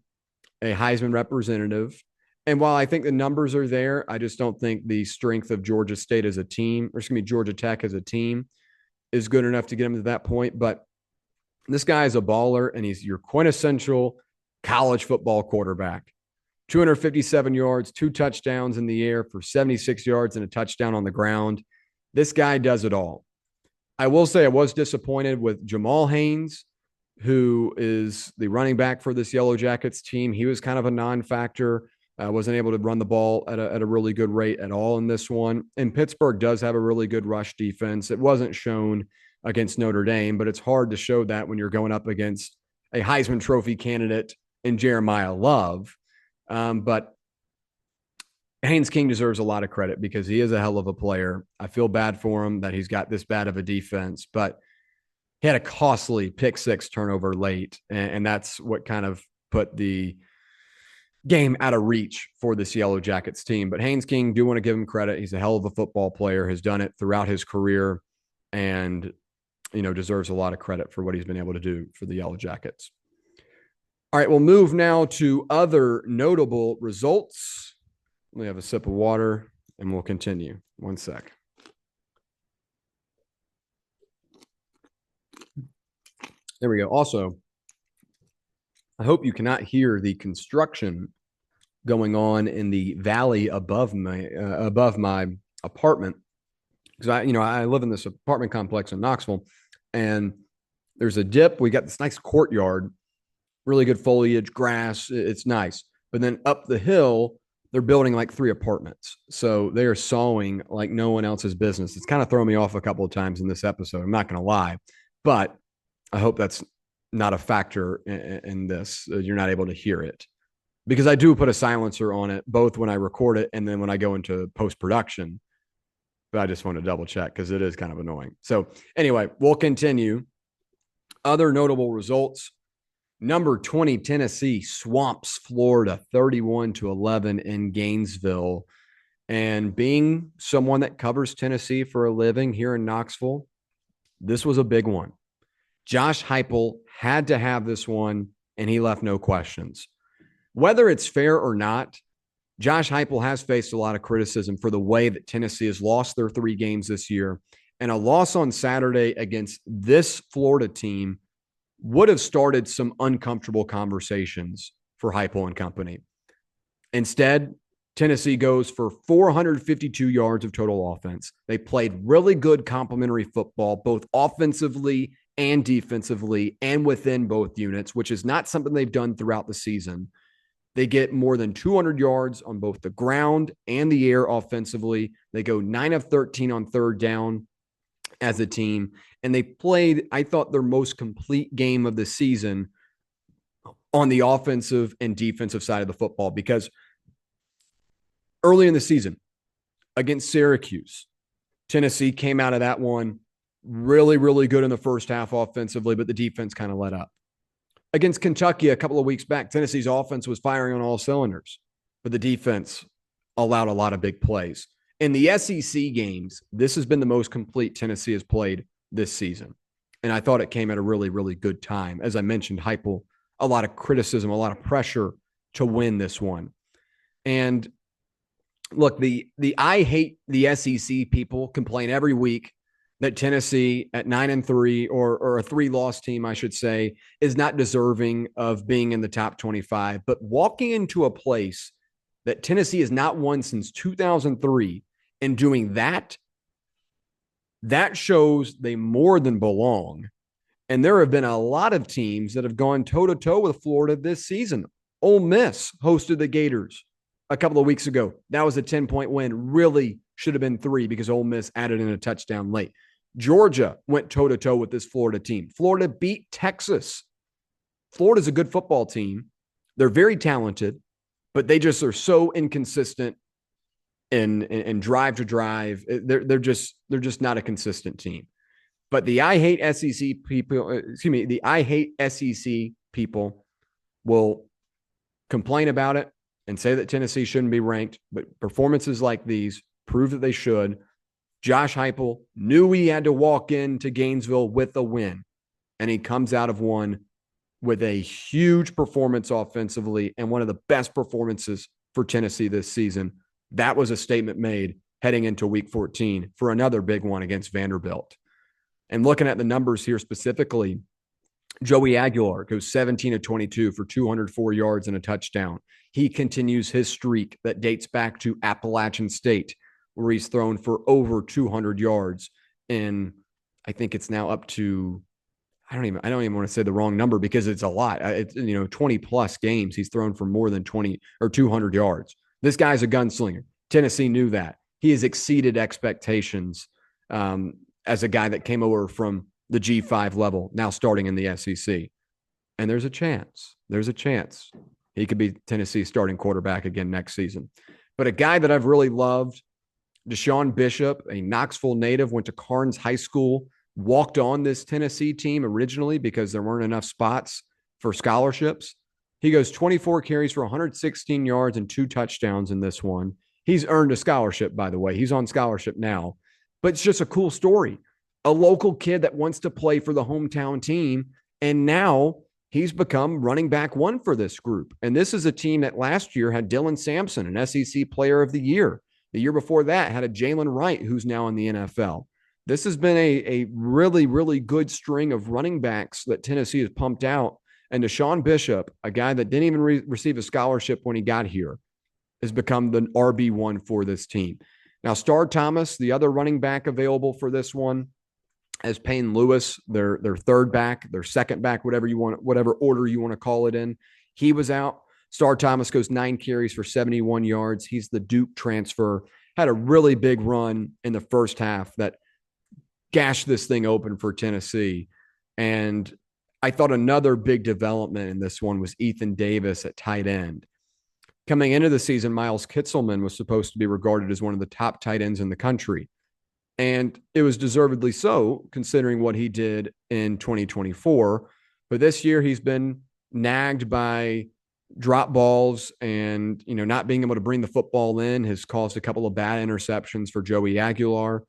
Speaker 1: a Heisman representative. And while I think the numbers are there, I just don't think the strength of Georgia State as a team, or Georgia Tech as a team, is good enough to get him to that point. But this guy is a baller, and he's your quintessential college football quarterback. 257 yards, 2 touchdowns in the air for 76 yards and a touchdown on the ground. This guy does it all. I will say I was disappointed with Jamal Haynes, who is the running back for this Yellow Jackets team. He was kind of a non-factor. Wasn't able to run the ball at a really good rate at all in this one. And Pittsburgh does have a really good rush defense. It wasn't shown against Notre Dame, but it's hard to show that when you're going up against a Heisman Trophy candidate in Jeremiah Love. But Haynes King deserves a lot of credit because he is a hell of a player. I feel bad for him that he's got this bad of a defense, but he had a costly pick six turnover late, and that's what kind of put the game out of reach for this Yellow Jackets team. But Haynes King, do want to give him credit. He's a hell of a football player, has done it throughout his career, and deserves a lot of credit for what he's been able to do for the Yellow Jackets. All right, we'll move now to other notable results. Let me have a sip of water, and we'll continue. One sec. There we go. Also, I hope you cannot hear the construction going on in the valley above my apartment, because I live in this apartment complex in Knoxville, and there's a dip. We got this nice courtyard, really good foliage, grass. It's nice. But then up the hill, they're building like 3 apartments. So they are sawing like no one else's business. It's kind of thrown me off a couple of times in this episode. I'm not going to lie, but I hope that's not a factor in this. You're not able to hear it, because I do put a silencer on it, both when I record it and then when I go into post-production. But I just want to double check because it is kind of annoying. So anyway, we'll continue. Other notable results. Number 20, Tennessee swamps Florida 31-11 in Gainesville. And being someone that covers Tennessee for a living here in Knoxville, this was a big one. Josh Heupel had to have this one, and he left no questions. Whether it's fair or not, Josh Heupel has faced a lot of criticism for the way that Tennessee has lost their 3 games this year. And a loss on Saturday against this Florida team would have started some uncomfortable conversations for Heupel and company. Instead, Tennessee goes for 452 yards of total offense. They played really good complementary football, both offensively and defensively, and within both units, which is not something they've done throughout the season. They get more than 200 yards on both the ground and the air offensively. They go 9 of 13 on third down as a team. And they played, I thought, their most complete game of the season on the offensive and defensive side of the football, because early in the season against Syracuse, Tennessee came out of that one really, really good in the first half offensively, but the defense kind of let up. Against Kentucky a couple of weeks back, Tennessee's offense was firing on all cylinders, but the defense allowed a lot of big plays. In the SEC games, this has been the most complete Tennessee has played this season. And I thought it came at a really, really good time. As I mentioned, Heupel, a lot of criticism, a lot of pressure to win this one. And look, the I hate the SEC people complain every week that Tennessee at 9-3 or a 3-loss team, I should say, is not deserving of being in the top 25. But walking into a place that Tennessee has not won since 2003 and doing that, that shows they more than belong. And there have been a lot of teams that have gone toe-to-toe with Florida this season. Ole Miss hosted the Gators a couple of weeks ago. That was a 10-point win. Really should have been 3 because Ole Miss added in a touchdown late. Georgia went toe-to-toe with this Florida team. Florida beat Texas. Florida's a good football team. They're very talented, but they just are so inconsistent in drive to drive. They're just not a consistent team. But the I hate SEC people, the I hate SEC people will complain about it and say that Tennessee shouldn't be ranked. But performances like these prove that they should. Josh Heupel knew he had to walk into Gainesville with a win, and he comes out of one with a huge performance offensively and one of the best performances for Tennessee this season. That was a statement made heading into week 14 for another big one against Vanderbilt. And looking at the numbers here specifically, Joey Aguilar goes 17 of 22 for 204 yards and a touchdown. He continues his streak that dates back to Appalachian State, where he's thrown for over 200 yards. And I think it's now up to, I don't even want to say the wrong number because it's a lot. It's 20 plus games. He's thrown for more than 20 or 200 yards. This guy's a gunslinger. Tennessee knew that. He has exceeded expectations as a guy that came over from the G5 level, now starting in the SEC. And there's a chance he could be Tennessee's starting quarterback again next season. But a guy that I've really loved, Deshaun Bishop, a Knoxville native, went to Carnes High School, walked on this Tennessee team originally because there weren't enough spots for scholarships. He goes 24 carries for 116 yards and 2 touchdowns in this one. He's earned a scholarship, by the way. He's on scholarship now. But it's just a cool story. A local kid that wants to play for the hometown team, and now he's become running back 1 for this group. And this is a team that last year had Dylan Sampson, an SEC Player of the Year. The year before that had a Jalen Wright, who's now in the NFL. This has been a really, really good string of running backs that Tennessee has pumped out. And Deshaun Bishop, a guy that didn't even receive a scholarship when he got here, has become the RB1 for this team. Now, Star Thomas, the other running back available for this one, as Payne Lewis, their third back, their second back, whatever order you want to call it in, he was out. Star Thomas goes 9 carries for 71 yards. He's the Duke transfer. Had a really big run in the first half that gashed this thing open for Tennessee. And I thought another big development in this one was Ethan Davis at tight end. Coming into the season, Miles Kitselman was supposed to be regarded as one of the top tight ends in the country. And it was deservedly so, considering what he did in 2024. But this year, he's been nagged by drop balls and, not being able to bring the football in has caused a couple of bad interceptions for Joey Aguilar.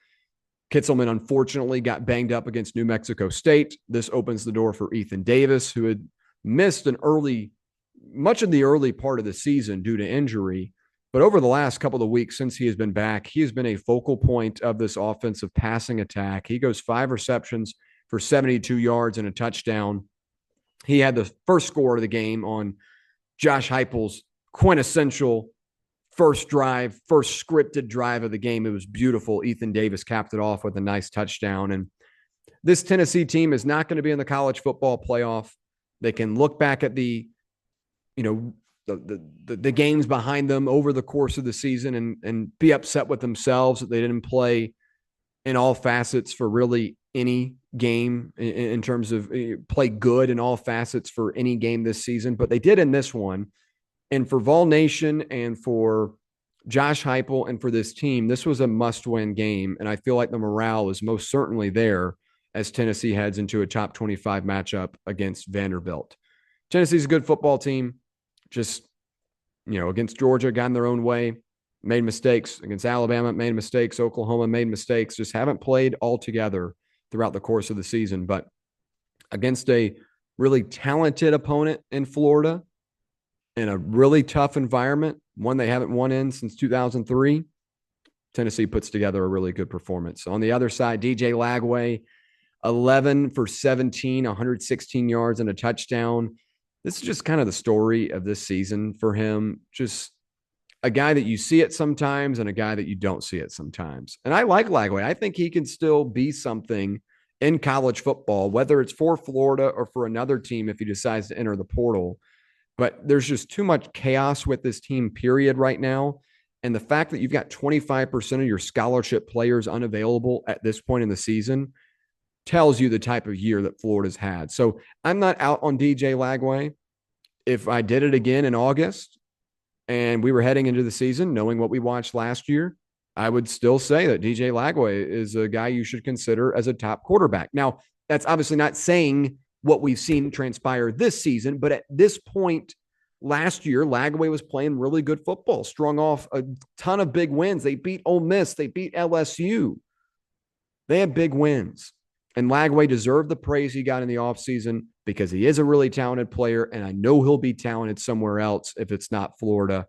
Speaker 1: Kitselman, unfortunately, got banged up against New Mexico State. This opens the door for Ethan Davis, who had missed much of the early part of the season due to injury. But over the last couple of weeks since he has been back, he has been a focal point of this offensive passing attack. He goes 5 receptions for 72 yards and a touchdown. He had the first score of the game on Josh Heupel's quintessential first scripted drive of the game. It was beautiful. Ethan Davis capped it off with a nice touchdown. And this Tennessee team is not going to be in the college football playoff. They can look back at the games behind them over the course of the season and be upset with themselves that they didn't play in all facets for really any game in terms of play good in all facets for any game this season. But they did in this one. And for Vol Nation and for Josh Heupel and for this team, this was a must-win game. And I feel like the morale is most certainly there as Tennessee heads into a top 25 matchup against Vanderbilt. Tennessee's a good football team. Just, against Georgia, got in their own way, made mistakes. Against Alabama, made mistakes. Oklahoma made mistakes. Just haven't played all together throughout the course of the season. But against a really talented opponent in Florida, in a really tough environment, one they haven't won in since 2003. Tennessee puts together a really good performance. On the other side, DJ Lagway, 11 for 17, 116 yards and a touchdown. This is just kind of the story of this season for him. Just a guy that you see it sometimes and a guy that you don't see it sometimes. And I like Lagway. I think he can still be something in college football, whether it's for Florida or for another team if he decides to enter the portal. But there's just too much chaos with this team, period, right now. And the fact that you've got 25% of your scholarship players unavailable at this point in the season tells you the type of year that Florida's had. So I'm not out on DJ Lagway. If I did it again in August and we were heading into the season, knowing what we watched last year, I would still say that DJ Lagway is a guy you should consider as a top quarterback. Now, that's obviously not saying what we've seen transpire this season, but at this point last year, Lagway was playing really good football, strung off a ton of big wins. They beat Ole Miss. They beat LSU. They had big wins. And Lagway deserved the praise he got in the offseason because he is a really talented player, and I know he'll be talented somewhere else if it's not Florida.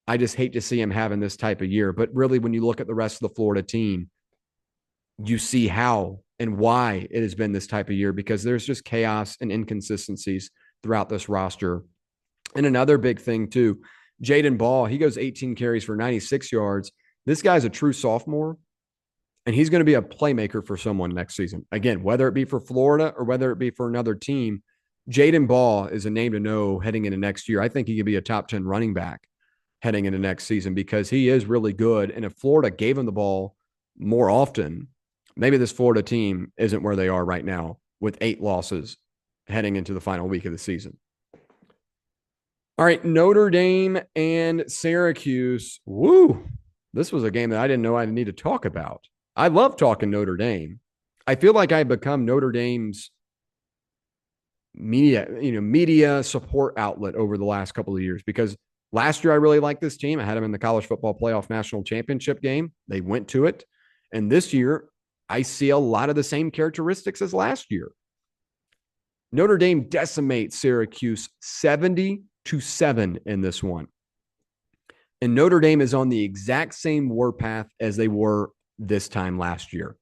Speaker 1: I just hate to see him having this type of year. But really, when you look at the rest of the Florida team, you see how and why it has been this type of year because there's just chaos and inconsistencies throughout this roster. And another big thing, too, Jaden Ball, he goes 18 carries for 96 yards. This guy's a true sophomore, and he's going to be a playmaker for someone next season. Again, whether it be for Florida or whether it be for another team, Jaden Ball is a name to know heading into next year. I think he could be a top 10 running back heading into next season because he is really good. And if Florida gave him the ball more often, maybe this Florida team isn't where they are right now with 8 losses heading into the final week of the season. All right, Notre Dame and Syracuse. Woo! This was a game that I didn't know I need to talk about. I love talking Notre Dame. I feel like I've become Notre Dame's media support outlet over the last couple of years because last year I really liked this team. I had them in the college football playoff national championship game. They went to it. And this year, I see a lot of the same characteristics as last year. Notre Dame decimates Syracuse 70-7 in this one. And Notre Dame is on the exact same warpath as they were this time last year.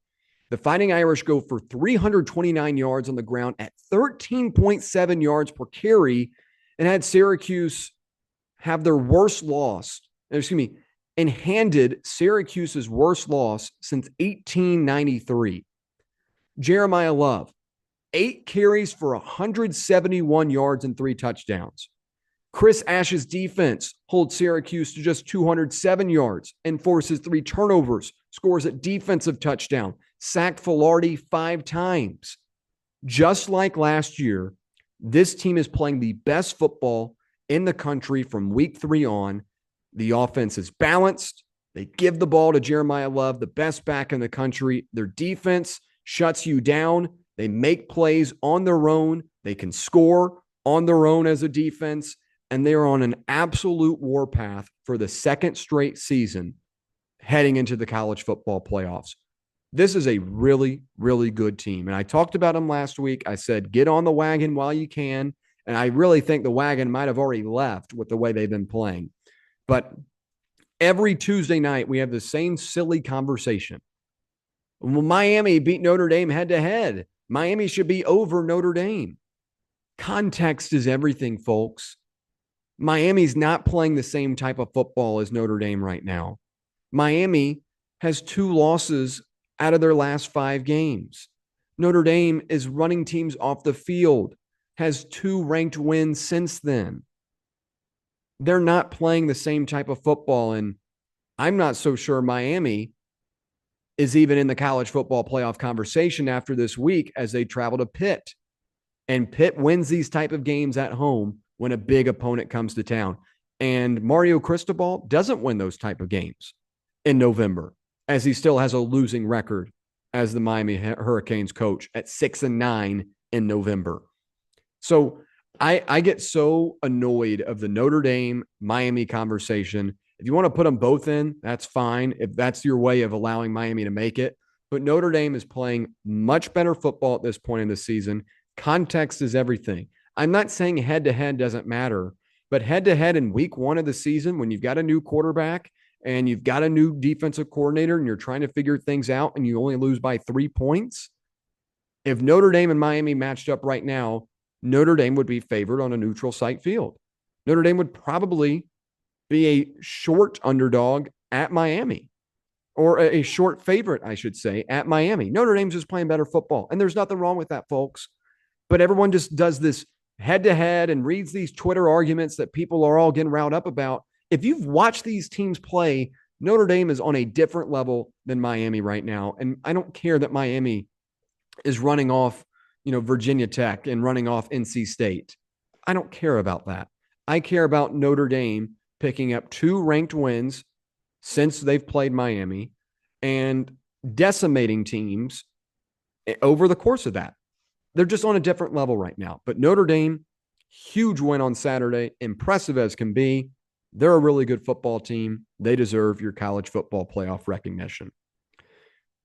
Speaker 1: The Fighting Irish go for 329 yards on the ground at 13.7 yards per carry and had Syracuse have their worst loss, and handed Syracuse's worst loss since 1893. Jeremiah Love, 8 carries for 171 yards and 3 touchdowns. Chris Ash's defense holds Syracuse to just 207 yards and forces 3 turnovers, scores a defensive touchdown, sacked Filardi 5 times. Just like last year, this team is playing the best football in the country from week 3 on. The offense is balanced. They give the ball to Jeremiah Love, the best back in the country. Their defense shuts you down. They make plays on their own. They can score on their own as a defense. And they are on an absolute warpath for the second straight season heading into the college football playoffs. This is a really, really good team. And I talked about them last week. I said, get on the wagon while you can. And I really think the wagon might have already left with the way they've been playing. But every Tuesday night, we have the same silly conversation. Well, Miami beat Notre Dame head-to-head. Miami should be over Notre Dame. Context is everything, folks. Miami's not playing the same type of football as Notre Dame right now. Miami has 2 losses out of their last 5 games. Notre Dame is running teams off the field, has 2 ranked wins since then. They're not playing the same type of football, and I'm not so sure Miami is even in the college football playoff conversation after this week as they travel to Pitt. And Pitt wins these type of games at home when a big opponent comes to town. And Mario Cristobal doesn't win those type of games in November, as he still has a losing record as the Miami Hurricanes coach at 6-9 in November. So I get so annoyed of the Notre Dame Miami conversation. If you want to put them both in, that's fine. If that's your way of allowing Miami to make it. But Notre Dame is playing much better football at this point in the season. Context is everything. I'm not saying head-to-head doesn't matter, But head-to-head in week 1 of the season, when you've got a new quarterback and you've got a new defensive coordinator and you're trying to figure things out and you only lose by 3 points, if Notre Dame and Miami matched up right now, Notre Dame would be favored on a neutral site field. Notre Dame would probably be a short underdog at Miami, or a short favorite, I should say, at Miami. Notre Dame's just playing better football, and there's nothing wrong with that, folks. But everyone just does this head-to-head and reads these Twitter arguments that people are all getting riled up about. If you've watched these teams play, Notre Dame is on a different level than Miami right now, and I don't care that Miami is running off, Virginia Tech and running off NC State. I don't care about that. I care about Notre Dame picking up 2 ranked wins since they've played Miami and decimating teams over the course of that. They're just on a different level right now. But Notre Dame, huge win on Saturday, impressive as can be. They're a really good football team. They deserve your college football playoff recognition.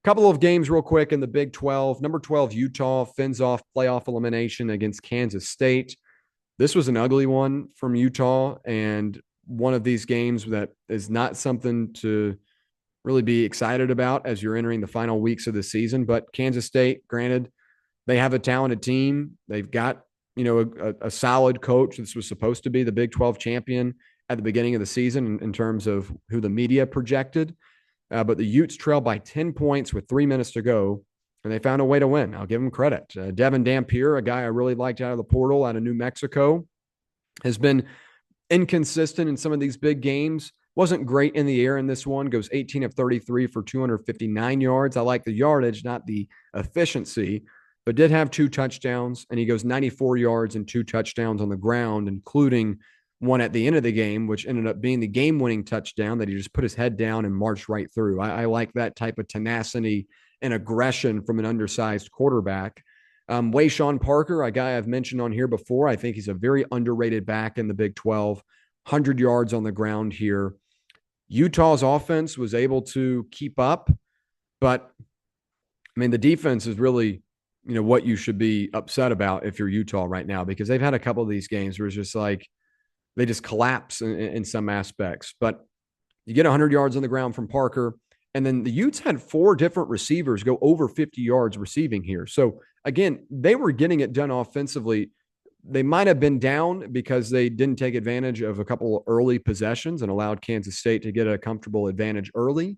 Speaker 1: Couple of games real quick in the Big 12. Number 12, Utah fends off playoff elimination against Kansas State. This was an ugly one from Utah, and one of these games that is not something to really be excited about as you're entering the final weeks of the season. But Kansas State, granted, they have a talented team. They've got, a solid coach. This was supposed to be the Big 12 champion at the beginning of the season in terms of who the media projected. But the Utes trailed by 10 points with 3 minutes to go, and they found a way to win. I'll give them credit. Devin Dampier, a guy I really liked out of the portal out of New Mexico, has been inconsistent in some of these big games. Wasn't great in the air in this one. Goes 18 of 33 for 259 yards. I like the yardage, not the efficiency, but did have 2 touchdowns, and he goes 94 yards and 2 touchdowns on the ground, including one at the end of the game, which ended up being the game-winning touchdown that he just put his head down and marched right through. I like that type of tenacity and aggression from an undersized quarterback. Wayshawn Parker, a guy I've mentioned on here before, I think he's a very underrated back in the Big 12. 100 yards on the ground here. Utah's offense was able to keep up, but, the defense is really, what you should be upset about if you're Utah right now, because they've had a couple of these games where it's just like, they just collapse in some aspects. But you get 100 yards on the ground from Parker, and then the Utes had 4 different receivers go over 50 yards receiving here. So, again, they were getting it done offensively. They might have been down because they didn't take advantage of a couple of early possessions and allowed Kansas State to get a comfortable advantage early.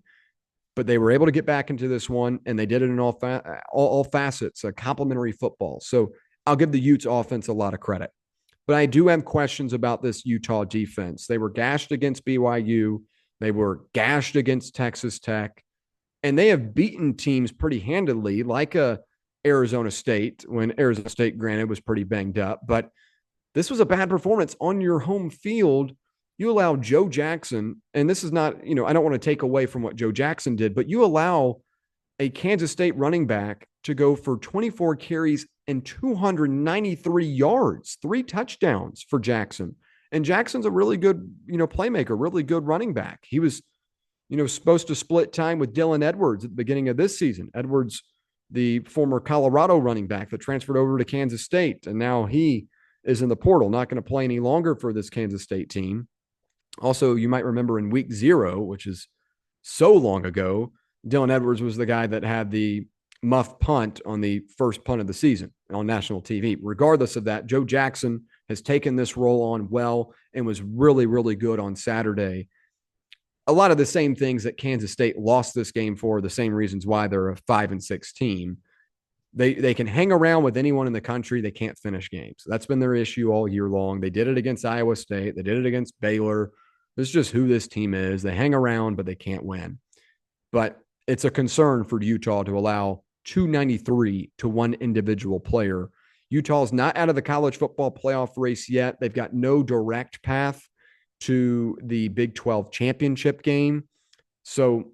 Speaker 1: But they were able to get back into this one, and they did it in all facets, a complementary football. So I'll give the Utes offense a lot of credit. But I do have questions about this Utah defense. They were gashed against BYU. They were gashed against Texas Tech. And they have beaten teams pretty handedly, like Arizona State, when Arizona State, granted, was pretty banged up. But this was a bad performance on your home field. You allow Joe Jackson, and this is not, I don't want to take away from what Joe Jackson did, but you allow a Kansas State running back to go for 24 carries and 293 yards, 3 touchdowns for Jackson. And Jackson's a really good, playmaker, really good running back. He was, supposed to split time with Dylan Edwards at the beginning of this season. Edwards, the former Colorado running back that transferred over to Kansas State, and now he is in the portal, not going to play any longer for this Kansas State team. Also, you might remember in week 0, which is so long ago, Dylan Edwards was the guy that had the muff punt on the first punt of the season on national TV. Regardless of that, Joe Jackson has taken this role on well and was really, really good on Saturday. A lot of the same things that Kansas State lost this game for, the same reasons why they're a 5-6 team. They can hang around with anyone in the country. They can't finish games. That's been their issue all year long. They did it against Iowa State. They did it against Baylor. This is just who this team is. They hang around, but they can't win. But it's a concern for Utah to allow 293 to one individual player. Utah's not out of the college football playoff race yet. They've got no direct path to the Big 12 championship game. So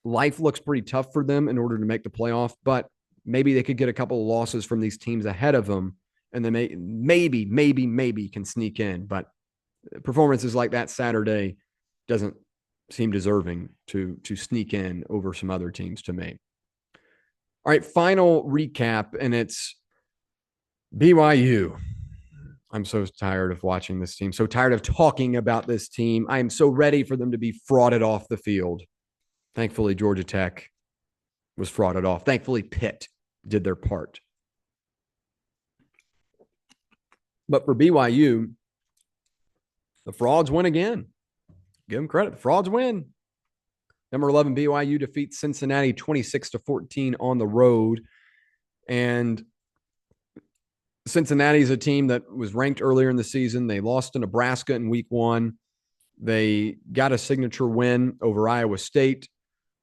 Speaker 1: life looks pretty tough for them in order to make the playoff, but maybe they could get a couple of losses from these teams ahead of them, and then maybe can sneak in. But performances like that Saturday doesn't seem deserving to sneak in over some other teams to me. All right, final recap, and it's BYU. I'm so tired of watching this team, so tired of talking about this team. I am so ready for them to be frauded off the field. Thankfully, Georgia Tech was frauded off. Thankfully, Pitt did their part. But for BYU, the frauds win again. Give them credit. The frauds win. Number 11, BYU defeats Cincinnati 26-14 on the road. And Cincinnati is a team that was ranked earlier in the season. They lost to Nebraska in week 1. They got a signature win over Iowa State.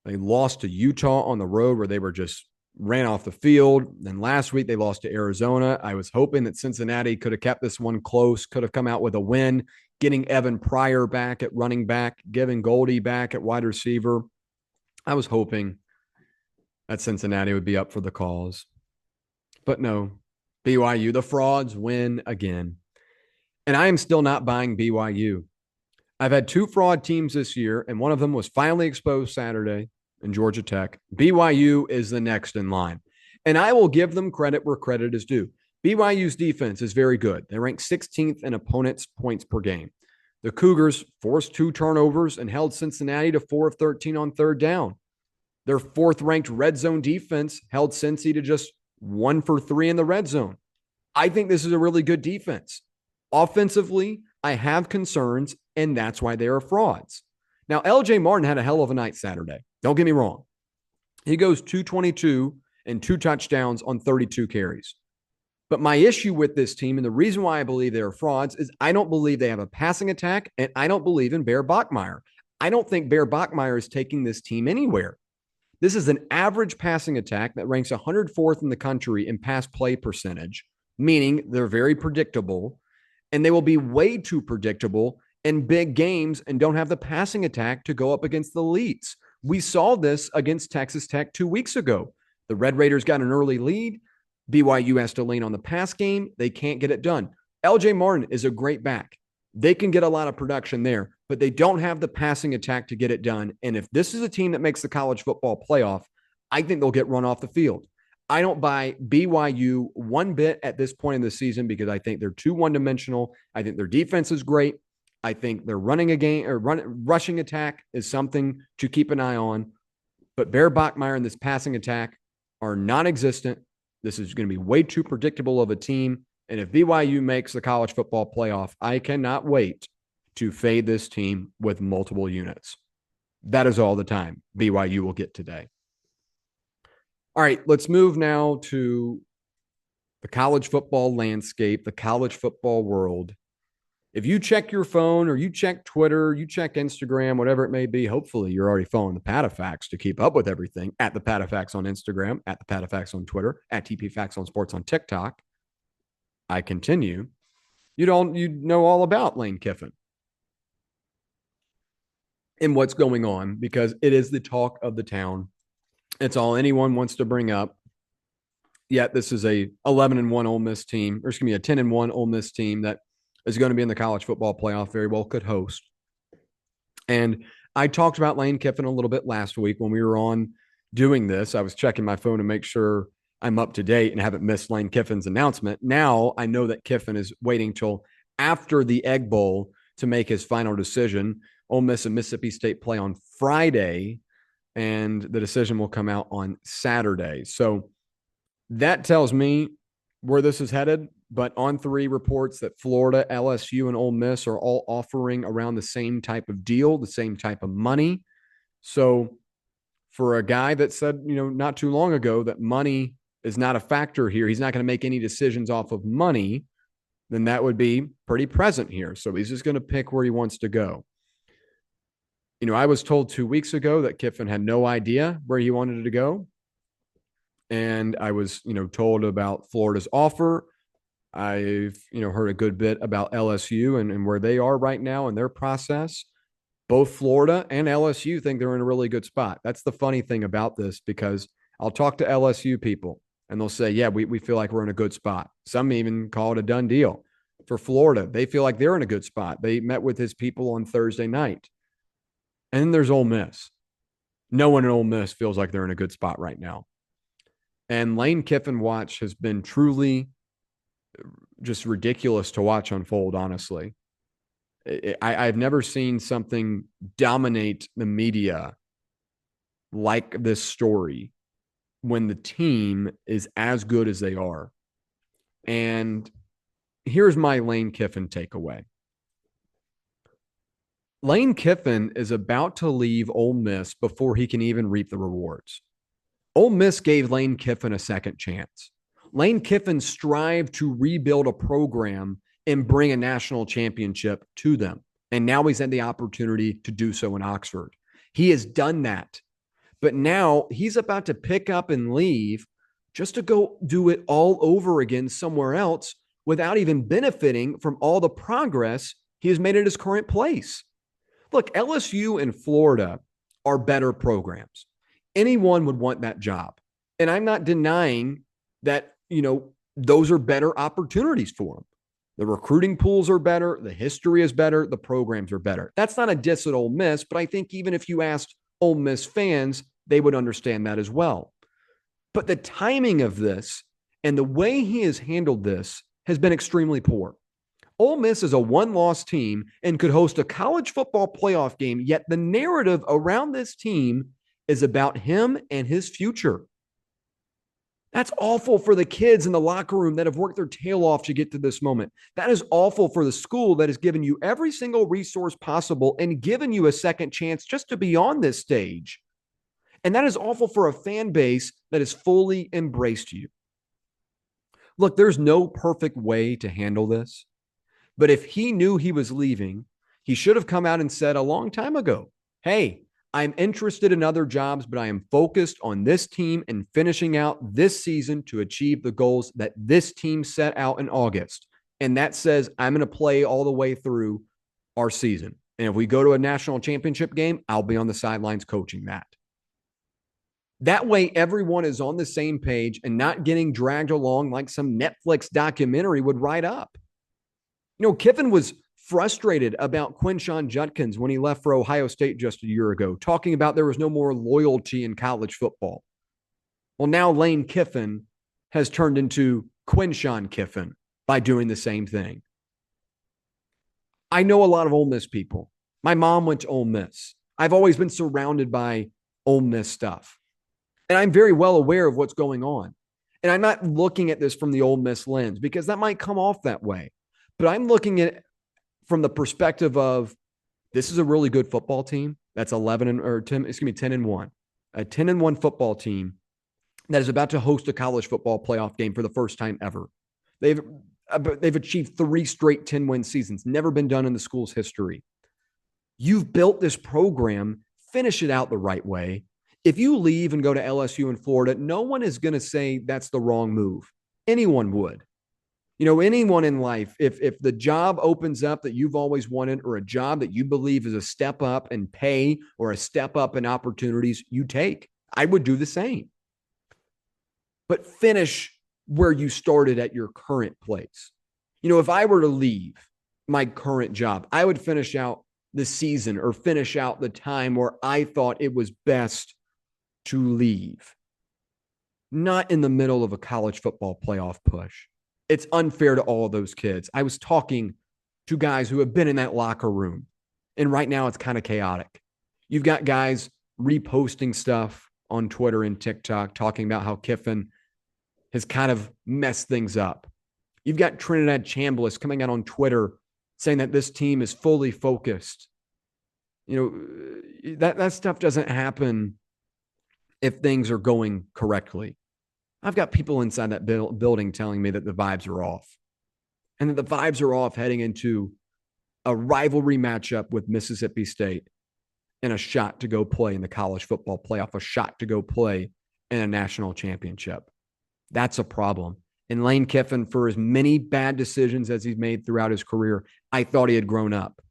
Speaker 1: They lost to Utah on the road where they were just ran off the field. Then last week they lost to Arizona. I was hoping that Cincinnati could have kept this one close, could have come out with a win, getting Evan Pryor back at running back, giving Goldie back at wide receiver. I was hoping that Cincinnati would be up for the cause. But no, BYU, the frauds win again. And I am still not buying BYU. I've had 2 fraud teams this year, and one of them was finally exposed Saturday in Georgia Tech. BYU is the next in line. And I will give them credit where credit is due. BYU's defense is very good. They rank 16th in opponents' points per game. The Cougars forced 2 turnovers and held Cincinnati to 4 of 13 on third down. Their 4th-ranked red zone defense held Cincy to just 1 for 3 in the red zone. I think this is a really good defense. Offensively, I have concerns, and that's why they are frauds. Now, LJ Martin had a hell of a night Saturday. Don't get me wrong. He goes 222 and 2 touchdowns on 32 carries. But my issue with this team, and the reason why I believe they are frauds, is I don't believe they have a passing attack, and I don't believe in Bear Bachmeier. I don't think Bear Bachmeier is taking this team anywhere. This is an average passing attack that ranks 104th in the country in pass play percentage, meaning they're very predictable, and they will be way too predictable in big games and don't have the passing attack to go up against the elites. We saw this against Texas Tech 2 weeks ago. The Red Raiders got an early lead. BYU has to lean on the pass game. They can't get it done. LJ Martin is a great back. They can get a lot of production there, but they don't have the passing attack to get it done. And if this is a team that makes the college football playoff, I think they'll get run off the field. I don't buy BYU one bit at this point in the season because I think they're too one-dimensional. I think their defense is great. I think their rushing attack is something to keep an eye on. But Bear Bachmeier and this passing attack are non-existent. This is going to be way too predictable of a team. And if BYU makes the college football playoff, I cannot wait to fade this team with multiple units. That is all the time BYU will get today. All right, let's move now to the college football landscape, the college football world. If you check your phone or you check Twitter, you check Instagram, whatever it may be, hopefully you're already following the PatteFacts to keep up with everything at the PatteFacts on Instagram, at the PatteFacts on Twitter, at TPFacts on Sports on TikTok. I continue. You know all about Lane Kiffin and what's going on because it is the talk of the town. It's all anyone wants to bring up. Yet this is a 11-1 Ole Miss team. There's going to be a 10-1 Ole Miss team that is going to be in the college football playoff, very well could host. And I talked about Lane Kiffin a little bit last week when we were on doing this. I was checking my phone to make sure I'm up to date and haven't missed Lane Kiffin's announcement. Now I know that Kiffin is waiting till after the Egg Bowl to make his final decision. Ole Miss and Mississippi State play on Friday, and the decision will come out on Saturday. So that tells me where this is headed. But On3 reports that Florida, LSU, and Ole Miss are all offering around the same type of deal, the same type of money. So for a guy that said, not too long ago that money is not a factor here, he's not going to make any decisions off of money, then that would be pretty present here. So he's just going to pick where he wants to go. I was told 2 weeks ago that Kiffin had no idea where he wanted to go. And I was, told about Florida's offer. I've, heard a good bit about LSU and where they are right now in their process. Both Florida and LSU think they're in a really good spot. That's the funny thing about this, because I'll talk to LSU people and they'll say, yeah, we feel like we're in a good spot. Some even call it a done deal. For Florida, they feel like they're in a good spot. They met with his people on Thursday night. And then there's Ole Miss. No one in Ole Miss feels like they're in a good spot right now. And Lane Kiffin watch has been truly just ridiculous to watch unfold, honestly. I've never seen something dominate the media like this story when the team is as good as they are. And here's my Lane Kiffin takeaway. Lane Kiffin is about to leave Ole Miss before he can even reap the rewards. Ole Miss gave Lane Kiffin a second chance. Lane Kiffin strived to rebuild a program and bring a national championship to them. And now he's had the opportunity to do so in Oxford. He has done that. But now he's about to pick up and leave just to go do it all over again somewhere else without even benefiting from all the progress he has made at his current place. Look, LSU and Florida are better programs. Anyone would want that job. And I'm not denying that, those are better opportunities for them. The recruiting pools are better. The history is better. The programs are better. That's not a diss at Ole Miss, but I think even if you asked Ole Miss fans, they would understand that as well. But the timing of this and the way he has handled this has been extremely poor. Ole Miss is a one-loss team and could host a college football playoff game, yet the narrative around this team is about him and his future. That's awful for the kids in the locker room that have worked their tail off to get to this moment. That is awful for the school that has given you every single resource possible and given you a second chance just to be on this stage. And that is awful for a fan base that has fully embraced you. Look, there's no perfect way to handle this. But if he knew he was leaving, he should have come out and said a long time ago, hey, I'm interested in other jobs, but I am focused on this team and finishing out this season to achieve the goals that this team set out in August. And that says I'm going to play all the way through our season. And if we go to a national championship game, I'll be on the sidelines coaching that. That way, everyone is on the same page and not getting dragged along like some Netflix documentary would write up. Kiffin was frustrated about Quinshon Judkins when he left for Ohio State just a year ago, talking about there was no more loyalty in college football. Well, now Lane Kiffin has turned into Quinshon Kiffin by doing the same thing. I know a lot of Ole Miss people. My mom went to Ole Miss. I've always been surrounded by Ole Miss stuff. And I'm very well aware of what's going on. And I'm not looking at this from the Ole Miss lens because that might come off that way. But I'm looking at it from the perspective of this is a really good football team. That's 10 and 1. A 10 and 1 football team that is about to host a college football playoff game for the first time ever. They've achieved 3 straight 10-win seasons. Never been done in the school's history. You've built this program, finish it out the right way. If you leave and go to LSU in Florida, no one is going to say that's the wrong move. Anyone would. Anyone in life, if the job opens up that you've always wanted or a job that you believe is a step up in pay or a step up in opportunities, you take. I would do the same. But finish where you started at your current place. If I were to leave my current job, I would finish out the season or finish out the time where I thought it was best to leave. Not in the middle of a college football playoff push. It's unfair to all of those kids. I was talking to guys who have been in that locker room, and right now it's kind of chaotic. You've got guys reposting stuff on Twitter and TikTok talking about how Kiffin has kind of messed things up. You've got Trinidad Chambliss coming out on Twitter saying that this team is fully focused. That stuff doesn't happen if things are going correctly. I've got people inside that building telling me that the vibes are off and that the vibes are off heading into a rivalry matchup with Mississippi State and a shot to go play in the college football playoff, a shot to go play in a national championship. That's a problem. And Lane Kiffin, for as many bad decisions as he's made throughout his career, I thought he had grown up,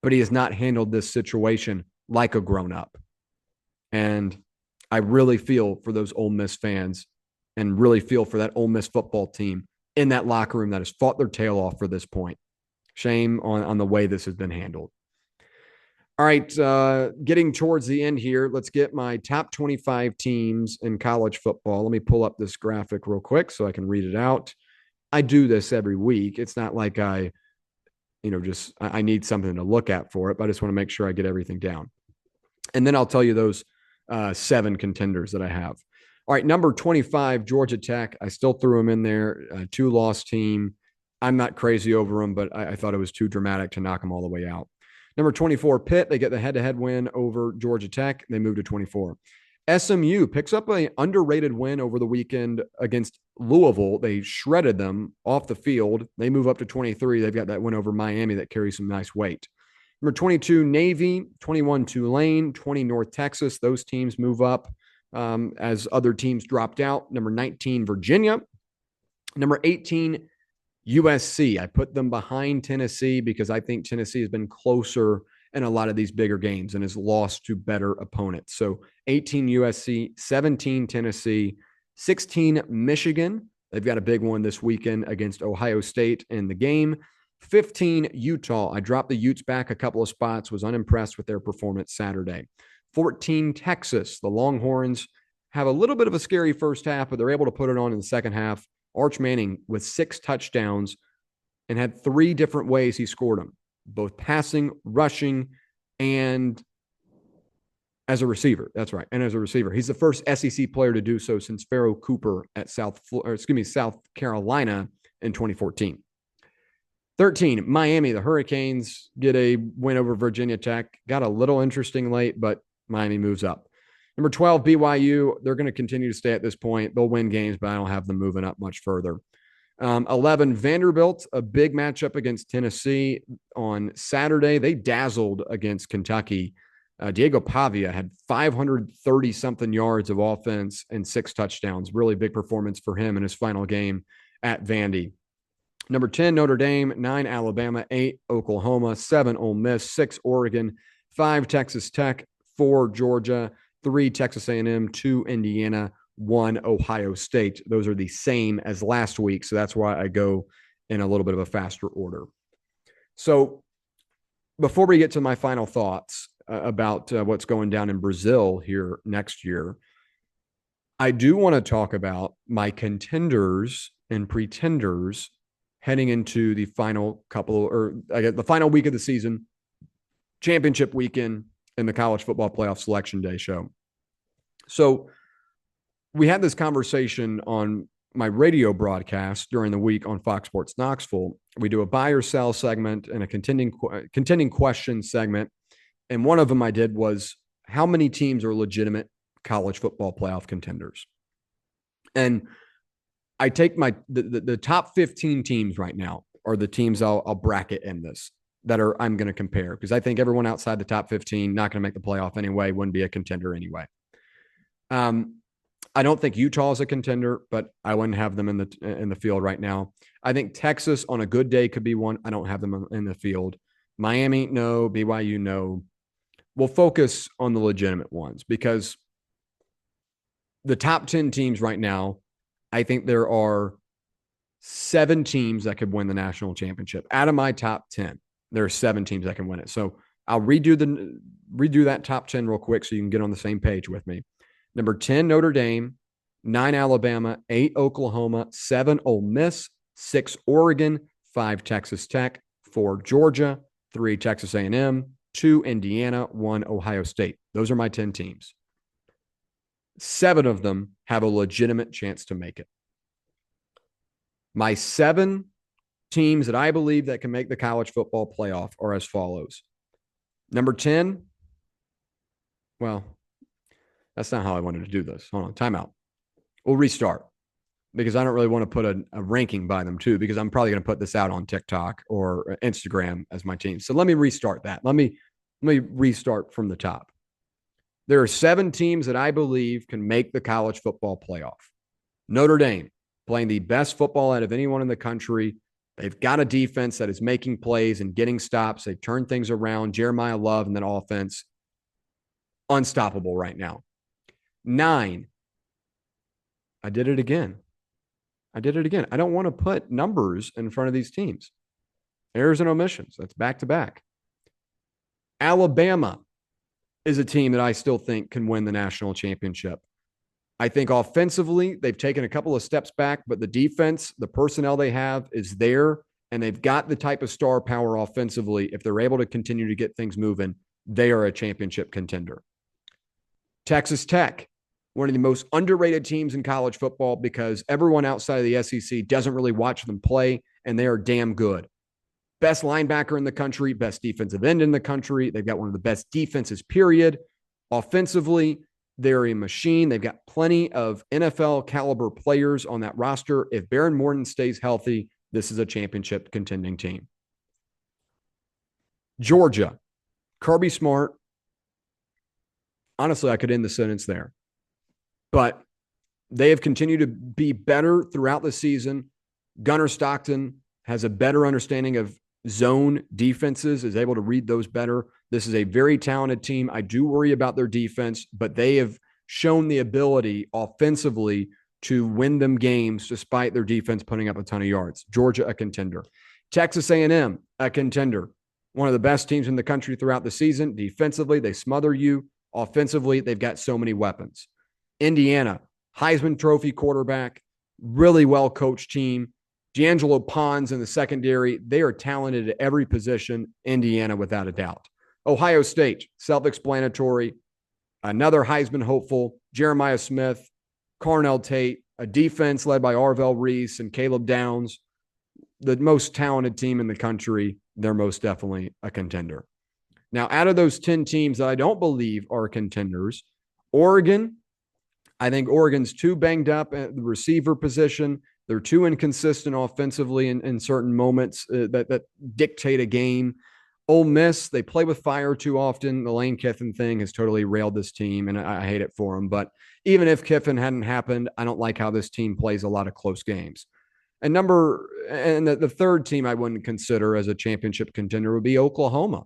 Speaker 1: but he has not handled this situation like a grown-up. And I really feel for those Ole Miss fans and really feel for that Ole Miss football team in that locker room that has fought their tail off for this point. Shame on the way this has been handled. All right, getting towards the end here, let's get my top 25 teams in college football. Let me pull up this graphic real quick so I can read it out. I do this every week. It's not like I need something to look at for it, but I just want to make sure I get everything down. And then I'll tell you those 7 contenders that I have. All right, number 25, Georgia Tech. I still threw them in there. 2-loss team. I'm not crazy over them, but I thought it was too dramatic to knock them all the way out. Number 24, Pitt. They get the head-to-head win over Georgia Tech. They move to 24. SMU picks up an underrated win over the weekend against Louisville. They shredded them off the field. They move up to 23. They've got that win over Miami that carries some nice weight. Number 22, Navy, 21, Tulane, 20, North Texas. Those teams move up as other teams dropped out. Number 19, Virginia. Number 18, USC. I put them behind Tennessee because I think Tennessee has been closer in a lot of these bigger games and has lost to better opponents. So 18 USC, 17 Tennessee, 16 Michigan. They've got a big one this weekend against Ohio State in the game. 15 Utah. I dropped the Utes back a couple of spots, was unimpressed with their performance Saturday. 14 Texas. The Longhorns have a little bit of a scary first half, but they're able to put it on in the second half. Arch Manning with 6 touchdowns and had 3 different ways he scored them, both passing, rushing, and as a receiver. That's right. And as a receiver. He's the first SEC player to do so since Pharaoh Cooper at South Carolina in 2014. 13, Miami. The Hurricanes get a win over Virginia Tech. Got a little interesting late, but Miami moves up. Number 12, BYU. They're going to continue to stay at this point. They'll win games, but I don't have them moving up much further. 11, Vanderbilt, a big matchup against Tennessee on Saturday. They dazzled against Kentucky. Diego Pavia had 530-something yards of offense and 6 touchdowns. Really big performance for him in his final game at Vandy. Number 10, Notre Dame, 9, Alabama, 8, Oklahoma, 7, Ole Miss, 6, Oregon, 5, Texas Tech, 4, Georgia, 3, Texas A&M, 2, Indiana, 1, Ohio State. Those are the same as last week, so that's why I go in a little bit of a faster order. So before we get to my final thoughts about what's going down in Brazil here next year, I do want to talk about my contenders and pretenders heading into the final the final week of the season, championship weekend, and the college football playoff selection day show. So we had this conversation on my radio broadcast during the week on Fox Sports Knoxville. We do a buy or sell segment and a contending question segment. And one of them I did was how many teams are legitimate college football playoff contenders? And I take the top 15 teams right now are the teams I'll bracket in this that I'm going to compare, because I think everyone outside the top 15 not going to make the playoff anyway, wouldn't be a contender anyway. I don't think Utah is a contender, but I wouldn't have them in the field right now. I think Texas on a good day could be one. I don't have them in the field. Miami, no. BYU, no. We'll focus on the legitimate ones, because the top 10 teams right now, I think there are 7 teams that could win the national championship. Out of my top 10, there are 7 teams that can win it. So I'll redo that top 10 real quick so you can get on the same page with me. Number 10, Notre Dame, 9, Alabama, 8, Oklahoma, 7, Ole Miss, 6, Oregon, 5, Texas Tech, 4, Georgia, 3, Texas A&M, 2, Indiana, 1, Ohio State. Those are my 10 teams. 7 of them have a legitimate chance to make it. My 7 teams that I believe that can make the college football playoff are as follows. Number 10, well, that's not how I wanted to do this. Hold on, timeout. We'll restart, because I don't really want to put a ranking by them too, because I'm probably going to put this out on TikTok or Instagram as my team. So let me restart that. Let me restart from the top. There are 7 teams that I believe can make the college football playoff. Notre Dame, playing the best football out of anyone in the country. They've got a defense that is making plays and getting stops. They've turned things around. Jeremiah Love and that offense, unstoppable right now. 9, I did it again. I don't want to put numbers in front of these teams. Errors and omissions. That's back to back. Alabama is a team that I still think can win the national championship. I think offensively, they've taken a couple of steps back, but the defense, the personnel they have is there, and they've got the type of star power offensively. If they're able to continue to get things moving, they are a championship contender. Texas Tech, one of the most underrated teams in college football because everyone outside of the SEC doesn't really watch them play, and they are damn good. Best linebacker in the country, best defensive end in the country. They've got one of the best defenses, period. Offensively, they're a machine. They've got plenty of NFL caliber players on that roster. If Baron Morton stays healthy, this is a championship contending team. Georgia, Kirby Smart. Honestly, I could end the sentence there. But they have continued to be better throughout the season. Gunnar Stockton has a better understanding of zone defenses, is able to read those better. This is a very talented team. I do worry about their defense, but they have shown the ability offensively to win them games despite their defense putting up a ton of yards. Georgia, a contender. Texas A&M, a contender. One of the best teams in the country throughout the season. Defensively, they smother you. Offensively, they've got so many weapons. Indiana, Heisman Trophy quarterback, really well-coached team. D'Angelo Pons in the secondary. They are talented at every position. Indiana, without a doubt. Ohio State, self-explanatory. Another Heisman hopeful. Jeremiah Smith, Carnell Tate, a defense led by Arvell Reese and Caleb Downs. The most talented team in the country. They're most definitely a contender. Now, out of those 10 teams that I don't believe are contenders, Oregon, I think Oregon's too banged up at the receiver position. They're too inconsistent offensively in certain moments that dictate a game. Ole Miss, they play with fire too often. The Lane Kiffin thing has totally railed this team, and I hate it for them. But even if Kiffin hadn't happened, I don't like how this team plays a lot of close games. And the third team I wouldn't consider as a championship contender would be Oklahoma.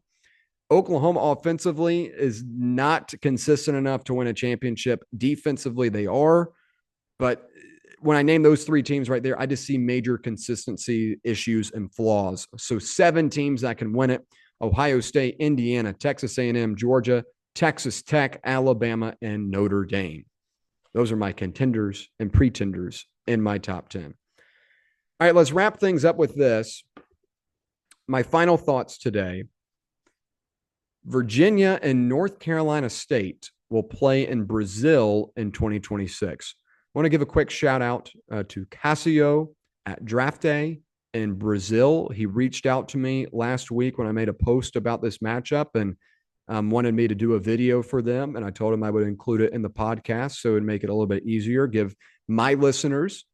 Speaker 1: Oklahoma offensively is not consistent enough to win a championship. Defensively, they are. But when I name those three teams right there, I just see major consistency issues and flaws. So 7 teams that can win it: Ohio State, Indiana, Texas A&M, Georgia, Texas Tech, Alabama, and Notre Dame. Those are my contenders and pretenders in my top 10. All right, let's wrap things up with this. My final thoughts today. Virginia and North Carolina State will play in Brazil in 2026. I want to give a quick shout out to Cassio at Draft Day in Brazil. He reached out to me last week when I made a post about this matchup and wanted me to do a video for them. And I told him I would include it in the podcast so it would make it a little bit easier, give my listeners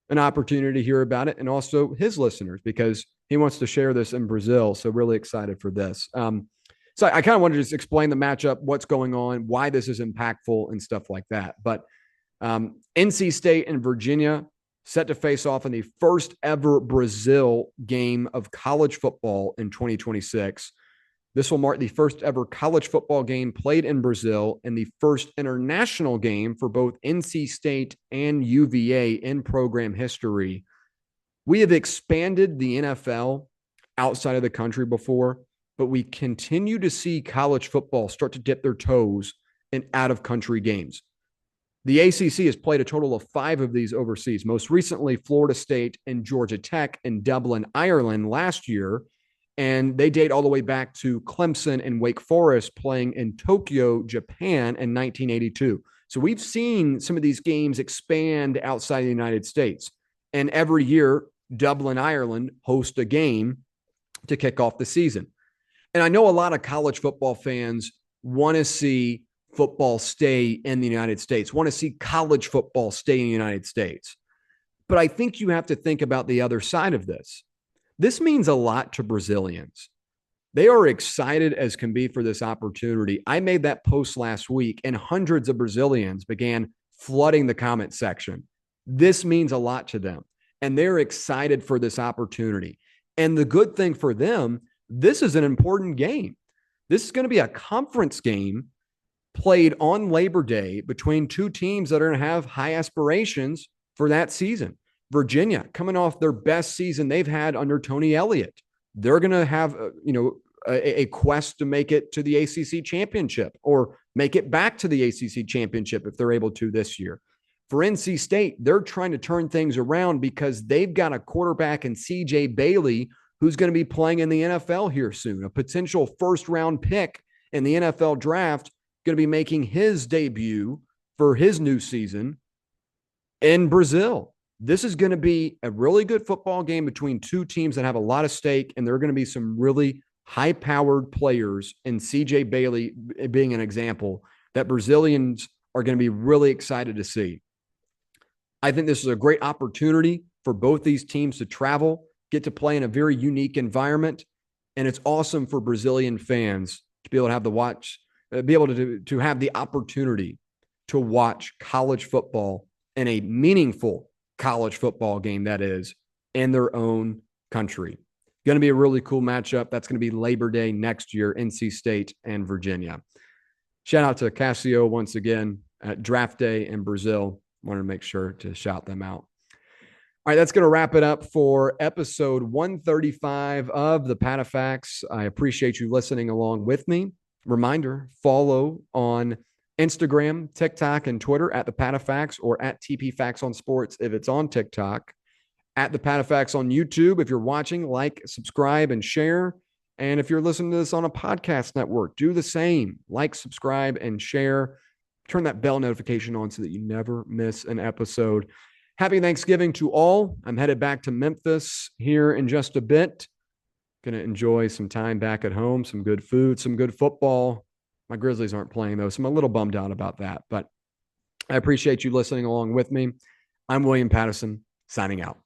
Speaker 1: an opportunity to hear about it, and also his listeners, because he wants to share this in Brazil. So really excited for this. So I kind of wanted to just explain the matchup, what's going on, why this is impactful and stuff like that. But NC State and Virginia set to face off in the first ever Brazil game of college football in 2026. This will mark the first ever college football game played in Brazil and the first international game for both NC State and UVA in program history. We have expanded the NFL outside of the country before, but we continue to see college football start to dip their toes in out-of-country games. The ACC has played a total of 5 of these overseas, most recently Florida State and Georgia Tech in Dublin, Ireland last year, and they date all the way back to Clemson and Wake Forest playing in Tokyo, Japan in 1982. So we've seen some of these games expand outside the United States, and every year Dublin, Ireland host a game to kick off the season. And I know a lot of college football fans want to see football stay in the United States, want to see college football stay in the United States. But I think you have to think about the other side of this. This means a lot to Brazilians. They are excited as can be for this opportunity. I made that post last week, and hundreds of Brazilians began flooding the comment section. This means a lot to them, and they're excited for this opportunity. And the good thing for them, this is an important game. This is going to be a conference game played on Labor Day between 2 teams that are going to have high aspirations for that season. Virginia, coming off their best season they've had under Tony Elliott. They're going to have, a quest to make it to the ACC championship or make it back to the ACC championship if they're able to this year. For NC State, they're trying to turn things around because they've got a quarterback in C.J. Bailey who's going to be playing in the NFL here soon, a potential first-round pick in the NFL draft, going to be making his debut for his new season in Brazil. This is going to be a really good football game between two teams that have a lot of stake, and there are going to be some really high-powered players, and C.J. Bailey being an example, that Brazilians are going to be really excited to see. I think this is a great opportunity for both these teams to travel, get to play in a very unique environment, and it's awesome for Brazilian fans to be able to have to have the opportunity to watch college football in a meaningful college football game, that is, in their own country. Going to be a really cool matchup. That's going to be Labor Day next year, NC State and Virginia. Shout out to Casio once again at Draft Day in Brazil. Wanted to make sure to shout them out. All right, that's going to wrap it up for episode 135 of the PatteFacts. I appreciate you listening along with me. Reminder, follow on Instagram, TikTok, and Twitter at the PatteFacts or at TPFacts on Sports if it's on TikTok. At the PatteFacts on YouTube. If you're watching, like, subscribe, and share. And if you're listening to this on a podcast network, do the same. Like, subscribe, and share. Turn that bell notification on so that you never miss an episode. Happy Thanksgiving to all. I'm headed back to Memphis here in just a bit. Going to enjoy some time back at home, some good food, some good football. My Grizzlies aren't playing, though, so I'm a little bummed out about that. But I appreciate you listening along with me. I'm William Patteson, signing out.